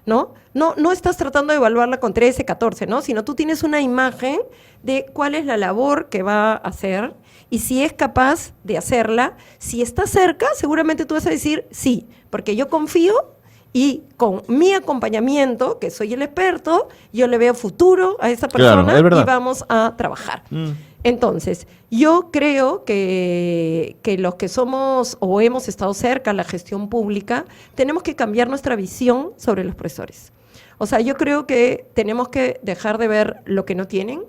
¿No? No estás tratando de evaluarla con 13, 14, ¿no? Sino tú tienes una imagen de cuál es la labor que va a hacer y si es capaz de hacerla. Si está cerca, seguramente tú vas a decir sí, porque yo confío y con mi acompañamiento, que soy el experto, yo le veo futuro a esa persona, claro, y vamos a trabajar. Entonces, yo creo que los que somos o hemos estado cerca a la gestión pública, tenemos que cambiar nuestra visión sobre los profesores. O sea, yo creo que tenemos que dejar de ver lo que no tienen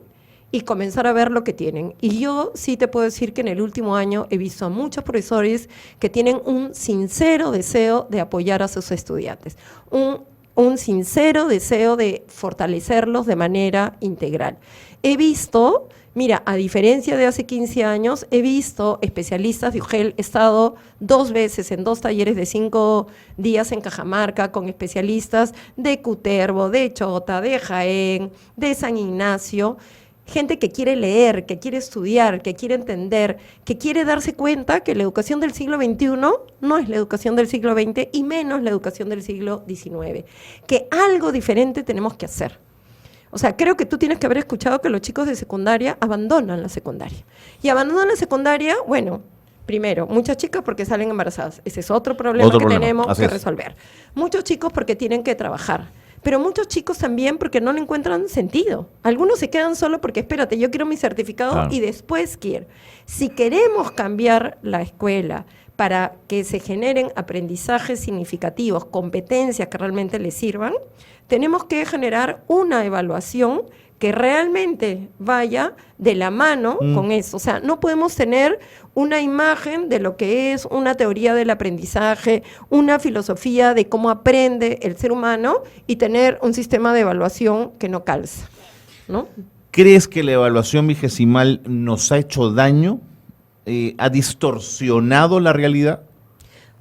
y comenzar a ver lo que tienen. Y yo sí te puedo decir que en el último año he visto a muchos profesores que tienen un sincero deseo de apoyar a sus estudiantes, un sincero deseo de fortalecerlos de manera integral. He visto, mira, a diferencia de hace 15 años, he visto especialistas de UGEL, he estado 2 veces en 2 talleres de 5 días en Cajamarca con especialistas de Cutervo, de Chota, de Jaén, de San Ignacio, gente que quiere leer, que quiere estudiar, que quiere entender, que quiere darse cuenta que la educación del siglo XXI no es la educación del siglo XX y menos la educación del siglo XIX, que algo diferente tenemos que hacer. O sea, creo que tú tienes que haber escuchado que los chicos de secundaria abandonan la secundaria. Y abandonan la secundaria, bueno, primero, muchas chicas porque salen embarazadas. Ese es otro problema que tenemos que resolver. Muchos chicos porque tienen que trabajar. Pero muchos chicos también porque no le encuentran sentido. Algunos se quedan solo porque, espérate, yo quiero mi certificado y después quiero. Si queremos cambiar la escuela para que se generen aprendizajes significativos, competencias que realmente les sirvan, tenemos que generar una evaluación que realmente vaya de la mano con eso. O sea, no podemos tener una imagen de lo que es una teoría del aprendizaje, una filosofía de cómo aprende el ser humano y tener un sistema de evaluación que no calza, ¿no? ¿Crees que la evaluación vigesimal nos ha hecho daño? ¿Ha distorsionado la realidad?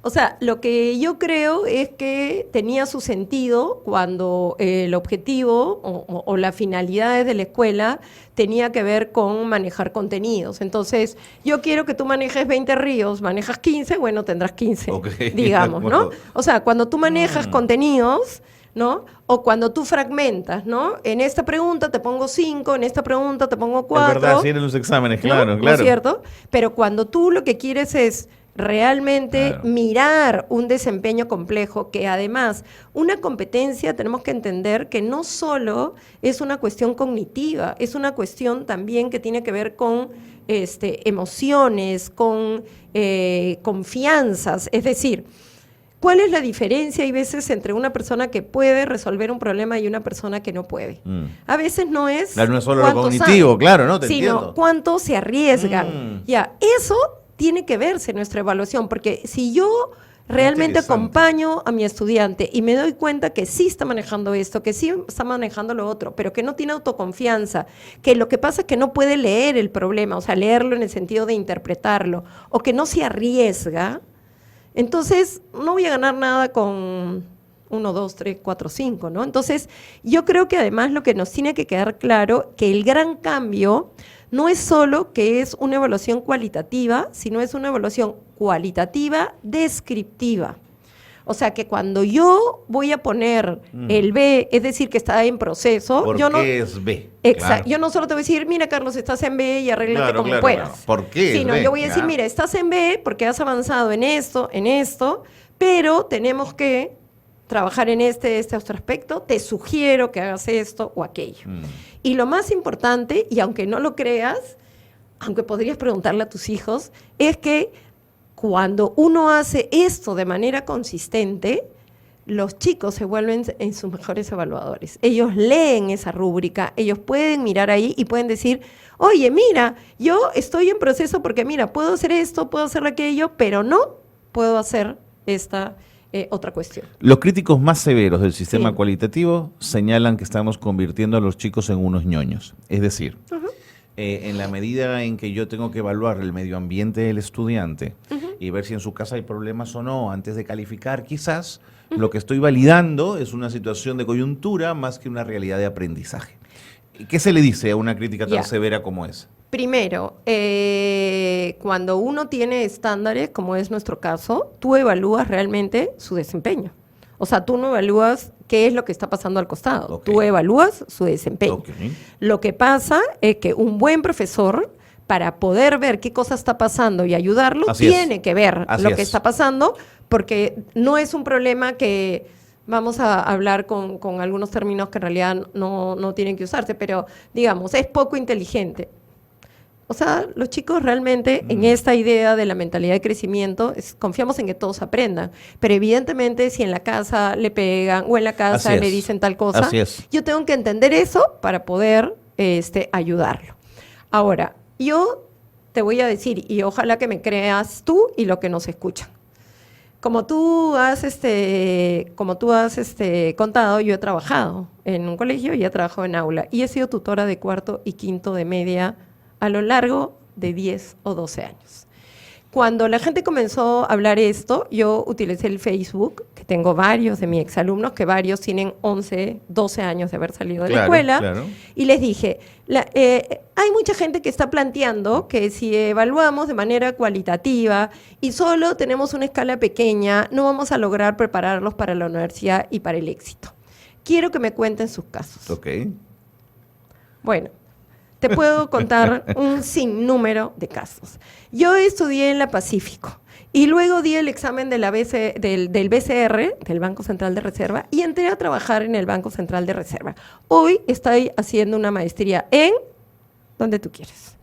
O sea, lo que yo creo es que tenía su sentido cuando el objetivo o las finalidades de la escuela tenía que ver con manejar contenidos. Entonces, yo quiero que tú manejes 20 ríos, manejas 15, bueno, tendrás 15, digamos, ¿no? O sea, cuando tú manejas contenidos, ¿no? O cuando tú fragmentas, ¿no? En esta pregunta te pongo 5, en esta pregunta te pongo 4. Es verdad, sí, en los exámenes, claro, ¿no? claro. ¿No es cierto? Pero cuando tú lo que quieres es realmente mirar un desempeño complejo, que además una competencia tenemos que entender que no solo es una cuestión cognitiva, es una cuestión también que tiene que ver con emociones, con confianzas, es decir, ¿cuál es la diferencia, hay veces, entre una persona que puede resolver un problema y una persona que no puede? A veces no es... Claro, no es solo lo cognitivo, sabe, claro, ¿no? Te sino entiendo. cuánto se arriesgan. Ya, eso tiene que verse en nuestra evaluación, porque si yo realmente acompaño a mi estudiante y me doy cuenta que sí está manejando esto, que sí está manejando lo otro, pero que no tiene autoconfianza, que lo que pasa es que no puede leer el problema, o sea, leerlo en el sentido de interpretarlo, o que no se arriesga, entonces no voy a ganar nada con 1, 2, 3, 4, 5, ¿no? Entonces, yo creo que además lo que nos tiene que quedar claro, que el gran cambio no es solo que es una evaluación cualitativa, sino es una evaluación cualitativa descriptiva. O sea, que cuando yo voy a poner el B, es decir, que está en proceso... ¿Por yo qué no, es B? Exacto. Claro. Yo no solo te voy a decir, mira, Carlos, estás en B y arréglate como puedas. Claro. ¿Por qué es Sino B? yo voy a decir, mira, estás en B porque has avanzado en esto, pero tenemos que trabajar en este otro aspecto, te sugiero que hagas esto o aquello. Y lo más importante, y aunque no lo creas, aunque podrías preguntarle a tus hijos, es que cuando uno hace esto de manera consistente, los chicos se vuelven en sus mejores evaluadores. Ellos leen esa rúbrica, ellos pueden mirar ahí y pueden decir, oye, mira, yo estoy en proceso porque, mira, puedo hacer esto, puedo hacer aquello, pero no puedo hacer esta otra cuestión. Los críticos más severos del sistema cualitativo señalan que estamos convirtiendo a los chicos en unos ñoños. Es decir, en la medida en que yo tengo que evaluar el medio ambiente del estudiante y ver si en su casa hay problemas o no antes de calificar, quizás lo que estoy validando es una situación de coyuntura más que una realidad de aprendizaje. ¿Qué se le dice a una crítica tan severa como esa? Primero, cuando uno tiene estándares, como es nuestro caso, tú evalúas realmente su desempeño. O sea, tú no evalúas qué es lo que está pasando al costado. Tú evalúas su desempeño. Lo que pasa es que un buen profesor, para poder ver qué cosa está pasando y ayudarlo, tiene que ver lo que está pasando, porque no es un problema que... Vamos a hablar con algunos términos que en realidad no tienen que usarse, pero digamos, es poco inteligente. O sea, los chicos realmente en esta idea de la mentalidad de crecimiento confiamos en que todos aprendan, pero evidentemente si en la casa le pegan o en la casa le dicen tal cosa, yo tengo que entender eso para poder ayudarlo. Ahora, yo te voy a decir, y ojalá que me creas tú y lo que nos escuchan. Como tú has contado, yo he trabajado en un colegio y he trabajado en aula y he sido tutora de cuarto y quinto de media a lo largo de 10 o 12 años. Cuando la gente comenzó a hablar esto, yo utilicé el Facebook, que tengo varios de mis exalumnos, que varios tienen 11, 12 años de haber salido de la escuela, y les dije, hay mucha gente que está planteando que si evaluamos de manera cualitativa y solo tenemos una escala pequeña, no vamos a lograr prepararlos para la universidad y para el éxito. Quiero que me cuenten sus casos. Bueno, te puedo contar un sinnúmero de casos. Yo estudié en la Pacífico y luego di el examen de del BCR, del Banco Central de Reserva, y entré a trabajar en el Banco Central de Reserva. Hoy estoy haciendo una maestría en donde tú quieres.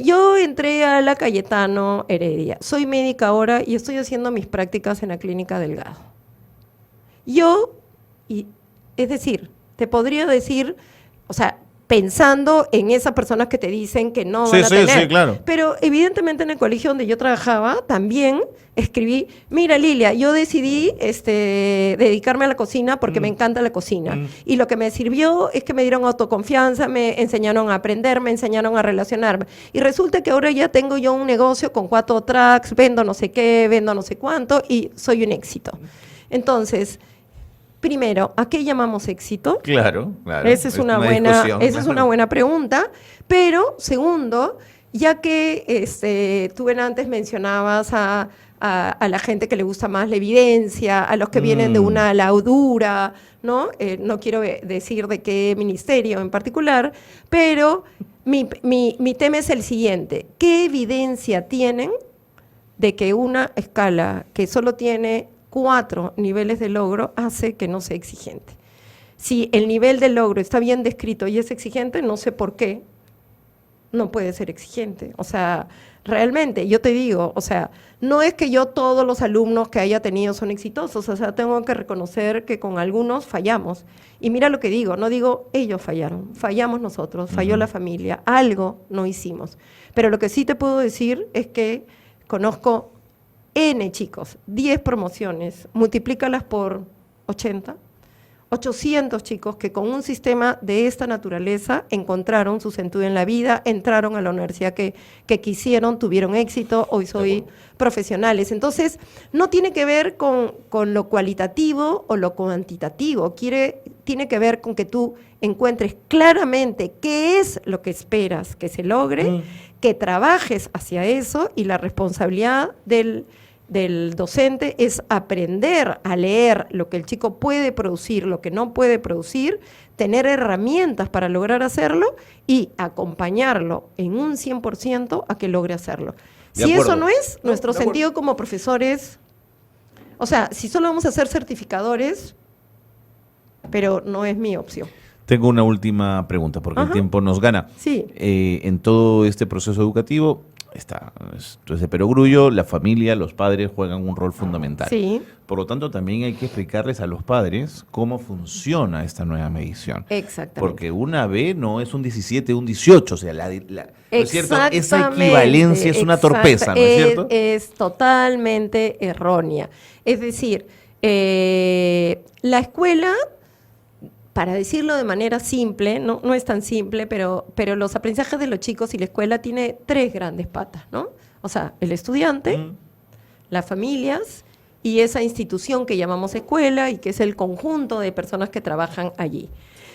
Yo entré a la Cayetano Heredia. Soy médica ahora y estoy haciendo mis prácticas en la Clínica Delgado. Es decir, te podría decir, o sea, pensando en esas personas que te dicen que no van a tener. Sí, claro. Pero evidentemente en el colegio donde yo trabajaba también escribí, mira Lilia, yo decidí dedicarme a la cocina porque me encanta la cocina. Y lo que me sirvió es que me dieron autoconfianza, me enseñaron a aprender, me enseñaron a relacionarme. Y resulta que ahora ya tengo yo un negocio con 4 tracks, vendo no sé qué, vendo no sé cuánto y soy un éxito. Entonces, primero, ¿a qué llamamos éxito? Claro. Esa es una buena pregunta. Pero, segundo, ya que tú antes mencionabas a la gente que le gusta más la evidencia, a los que vienen de una laudura, ¿no? No quiero decir de qué ministerio en particular, pero mi tema es el siguiente. ¿Qué evidencia tienen de que una escala que solo tiene 4 niveles de logro hace que no sea exigente? Si el nivel de logro está bien descrito y es exigente, no sé por qué no puede ser exigente. O sea, realmente, yo te digo, o sea, no es que yo todos los alumnos que haya tenido son exitosos, o sea, tengo que reconocer que con algunos fallamos. Y mira lo que digo, no digo ellos fallaron, fallamos nosotros, falló la familia, algo no hicimos. Pero lo que sí te puedo decir es que conozco N chicos, 10 promociones, multiplícalas por 80, 800 chicos que con un sistema de esta naturaleza encontraron su sentido en la vida, entraron a la universidad que quisieron, tuvieron éxito, hoy soy profesionales. Entonces, no tiene que ver con lo cualitativo o lo cuantitativo, tiene que ver con que tú encuentres claramente qué es lo que esperas que se logre, que trabajes hacia eso y la responsabilidad del docente es aprender a leer lo que el chico puede producir, lo que no puede producir, tener herramientas para lograr hacerlo y acompañarlo en un 100% a que logre hacerlo. Si eso no es nuestro sentido como profesores, o sea, si solo vamos a ser certificadores, pero no es mi opción. Tengo una última pregunta, porque el tiempo nos gana. Sí. En todo este proceso educativo, esto es de perogrullo, la familia, los padres juegan un rol fundamental. Sí. Por lo tanto, también hay que explicarles a los padres cómo funciona esta nueva medición. Exactamente. Porque una B no es un 17, un 18, o sea, ¿no es cierto? Esa equivalencia es una torpeza, ¿no es cierto? Es totalmente errónea. Es decir, la escuela, para decirlo de manera simple, no es tan simple, pero los aprendizajes de los chicos y la escuela tiene 3 grandes patas, ¿no? O sea, el estudiante, las familias y esa institución que llamamos escuela y que es el conjunto de personas que trabajan allí.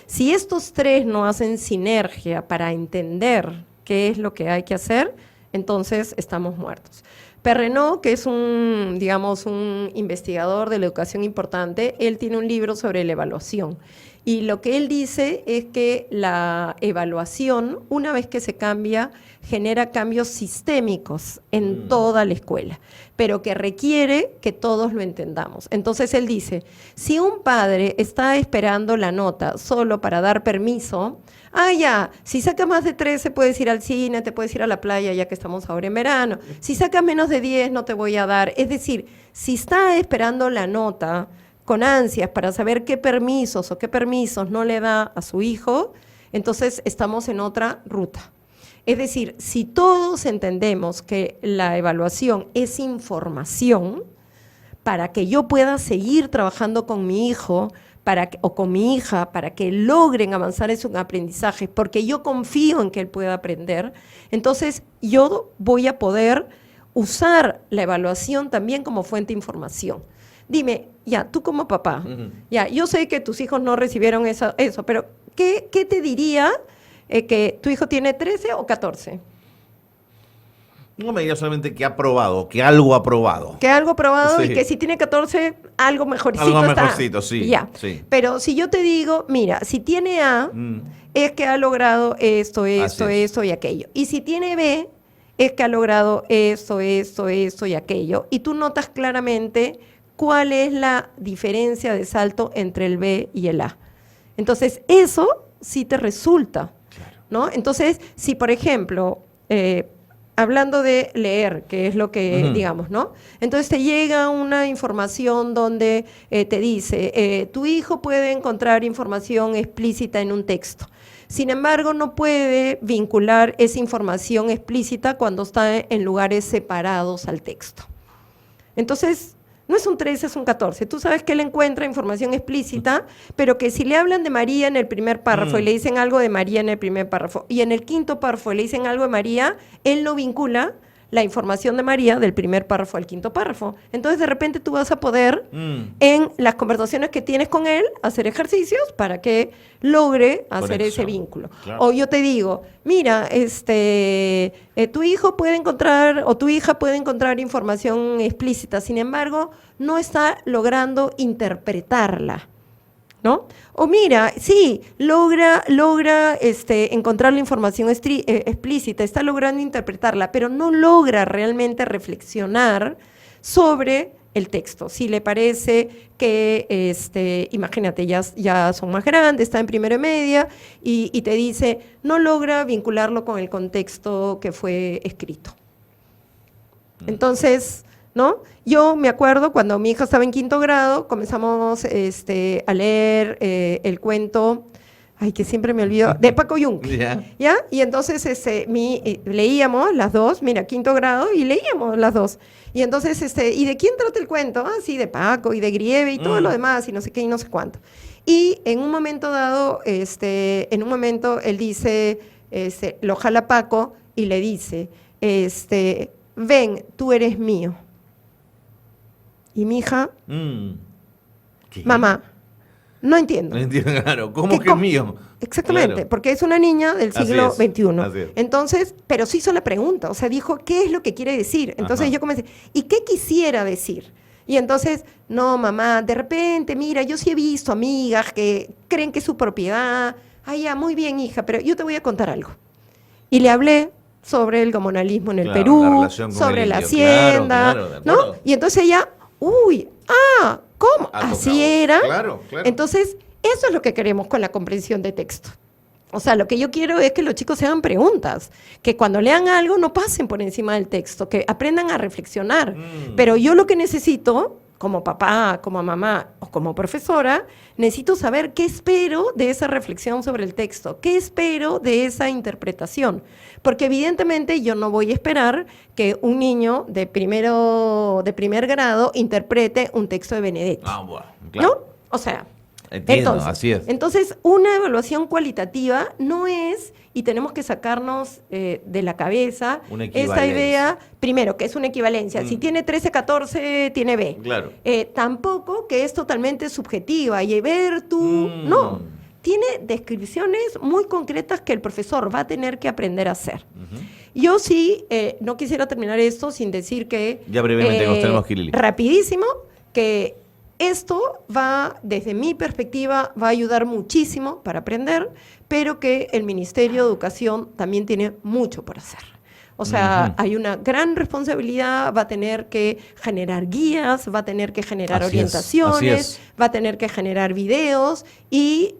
Si estos 3 no hacen sinergia para entender qué es lo que hay que hacer, entonces estamos muertos. Perrenot, que es un investigador de la educación importante, él tiene un libro sobre la evaluación. Y lo que él dice es que la evaluación, una vez que se cambia, genera cambios sistémicos en toda la escuela, pero que requiere que todos lo entendamos. Entonces él dice, si un padre está esperando la nota solo para dar permiso, si sacas más de 13 puedes ir al cine, te puedes ir a la playa ya que estamos ahora en verano. Si sacas menos de 10 no te voy a dar. Es decir, si está esperando la nota con ansias para saber qué permisos no le da a su hijo, entonces estamos en otra ruta. Es decir, si todos entendemos que la evaluación es información para que yo pueda seguir trabajando con mi hijo o con mi hija para que logren avanzar en sus aprendizajes, porque yo confío en que él pueda aprender, entonces yo voy a poder usar la evaluación también como fuente de información. Dime, tú como papá, yo sé que tus hijos no recibieron eso, pero ¿qué te diría que tu hijo tiene 13 o 14? No me digas solamente que ha aprobado, que algo ha aprobado. Que algo aprobado y que si tiene 14, algo mejorcito está. Algo mejorcito, sí. Sí. Pero si yo te digo, mira, si tiene A, es que ha logrado esto y aquello. Y si tiene B, es que ha logrado esto y aquello. Y tú notas claramente cuál es la diferencia de salto entre el B y el A. Entonces, eso sí te resulta, ¿no? Entonces, si por ejemplo, hablando de leer, que es lo que digamos, ¿no? Entonces te llega una información donde te dice, tu hijo puede encontrar información explícita en un texto. Sin embargo, no puede vincular esa información explícita cuando está en lugares separados al texto. Entonces, no es un 13, es un 14. Tú sabes que él encuentra información explícita, pero que si le hablan de María en el primer párrafo y le dicen algo de María en el primer párrafo, y en el quinto párrafo le dicen algo de María, él no vincula la información de María del primer párrafo al quinto párrafo. Entonces, de repente tú vas a poder, en las conversaciones que tienes con él, hacer ejercicios para que logre hacer ese vínculo. Claro. O yo te digo, mira, tu hijo puede encontrar, o tu hija puede encontrar información explícita, sin embargo, no está logrando interpretarla, ¿no? O mira, sí, logra encontrar la información explícita, está logrando interpretarla, pero no logra realmente reflexionar sobre el texto. Si le parece que, imagínate, ya son más grandes, está en primero y media, y te dice, no logra vincularlo con el contexto que fue escrito. Entonces, ¿no? Yo me acuerdo cuando mi hija estaba en quinto grado, comenzamos a leer el cuento, ay, que siempre me olvido, de Paco Yunque, ¿ya? Y entonces leíamos las dos, mira, quinto grado, y leíamos las dos. Y entonces, ¿y de quién trata el cuento? Ah, sí, de Paco y de Grieve y todo lo demás, y no sé qué y no sé cuánto. Y en un momento dado, él dice, lo jala Paco y le dice, ven, tú eres mío. Y mi hija, mamá, no entiendo. No entiendo, claro. ¿Cómo que es mío? Exactamente, claro. Porque es una niña del siglo XXI. Entonces, pero se hizo la pregunta, o sea, dijo, ¿qué es lo que quiere decir? Entonces yo comencé, ¿y qué quisiera decir? Y entonces, no, mamá, de repente, mira, yo sí he visto amigas que creen que es su propiedad. Ah, ya, muy bien, hija, pero yo te voy a contar algo. Y le hablé sobre el comunalismo en el Perú, sobre la hacienda, ¿no? Y entonces ella... ¿cómo? Así era. Claro. Entonces, eso es lo que queremos con la comprensión de texto. O sea, lo que yo quiero es que los chicos se hagan preguntas, que cuando lean algo no pasen por encima del texto, que aprendan a reflexionar. Pero yo lo que necesito, como papá, como mamá o como profesora, necesito saber qué espero de esa reflexión sobre el texto, qué espero de esa interpretación. Porque evidentemente yo no voy a esperar que un niño de primer grado interprete un texto de Benedetti. Bueno, claro. ¿No? O sea, entiendo, así es. Entonces, una evaluación cualitativa no es, y tenemos que sacarnos de la cabeza esta idea, primero, que es una equivalencia. Si tiene 13, 14, tiene B. Claro. Tampoco que es totalmente subjetiva, y ver tú, no. Tiene descripciones muy concretas que el profesor va a tener que aprender a hacer. Yo sí, no quisiera terminar esto sin decir que... Ya brevemente nos tenemos que ir. Rapidísimo, que esto va, desde mi perspectiva, va a ayudar muchísimo para aprender, pero que el Ministerio de Educación también tiene mucho por hacer. O sea, hay una gran responsabilidad, va a tener que generar guías, va a tener que generar orientaciones, va a tener que generar videos y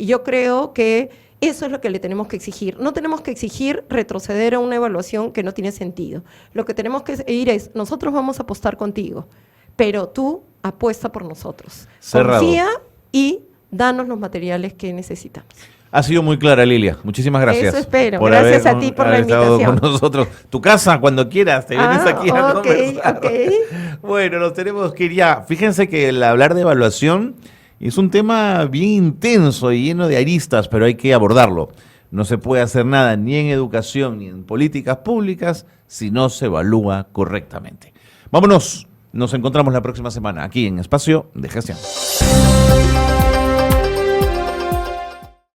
yo creo que eso es lo que le tenemos que exigir. No tenemos que exigir retroceder a una evaluación que no tiene sentido. Lo que tenemos que ir es, nosotros vamos a apostar contigo, pero tú apuesta por nosotros. Cerrado. Confía y danos los materiales que necesitamos. Ha sido muy clara, Lilia. Muchísimas gracias. Eso espero. Gracias a ti por la invitación. Con nosotros. Tu casa, cuando quieras, te vienes aquí a conversar. Bueno, nos tenemos que ir ya. Fíjense que el hablar de evaluación es un tema bien intenso y lleno de aristas, pero hay que abordarlo. No se puede hacer nada ni en educación ni en políticas públicas si no se evalúa correctamente. Vámonos. Nos encontramos la próxima semana aquí en Espacio de Gestión.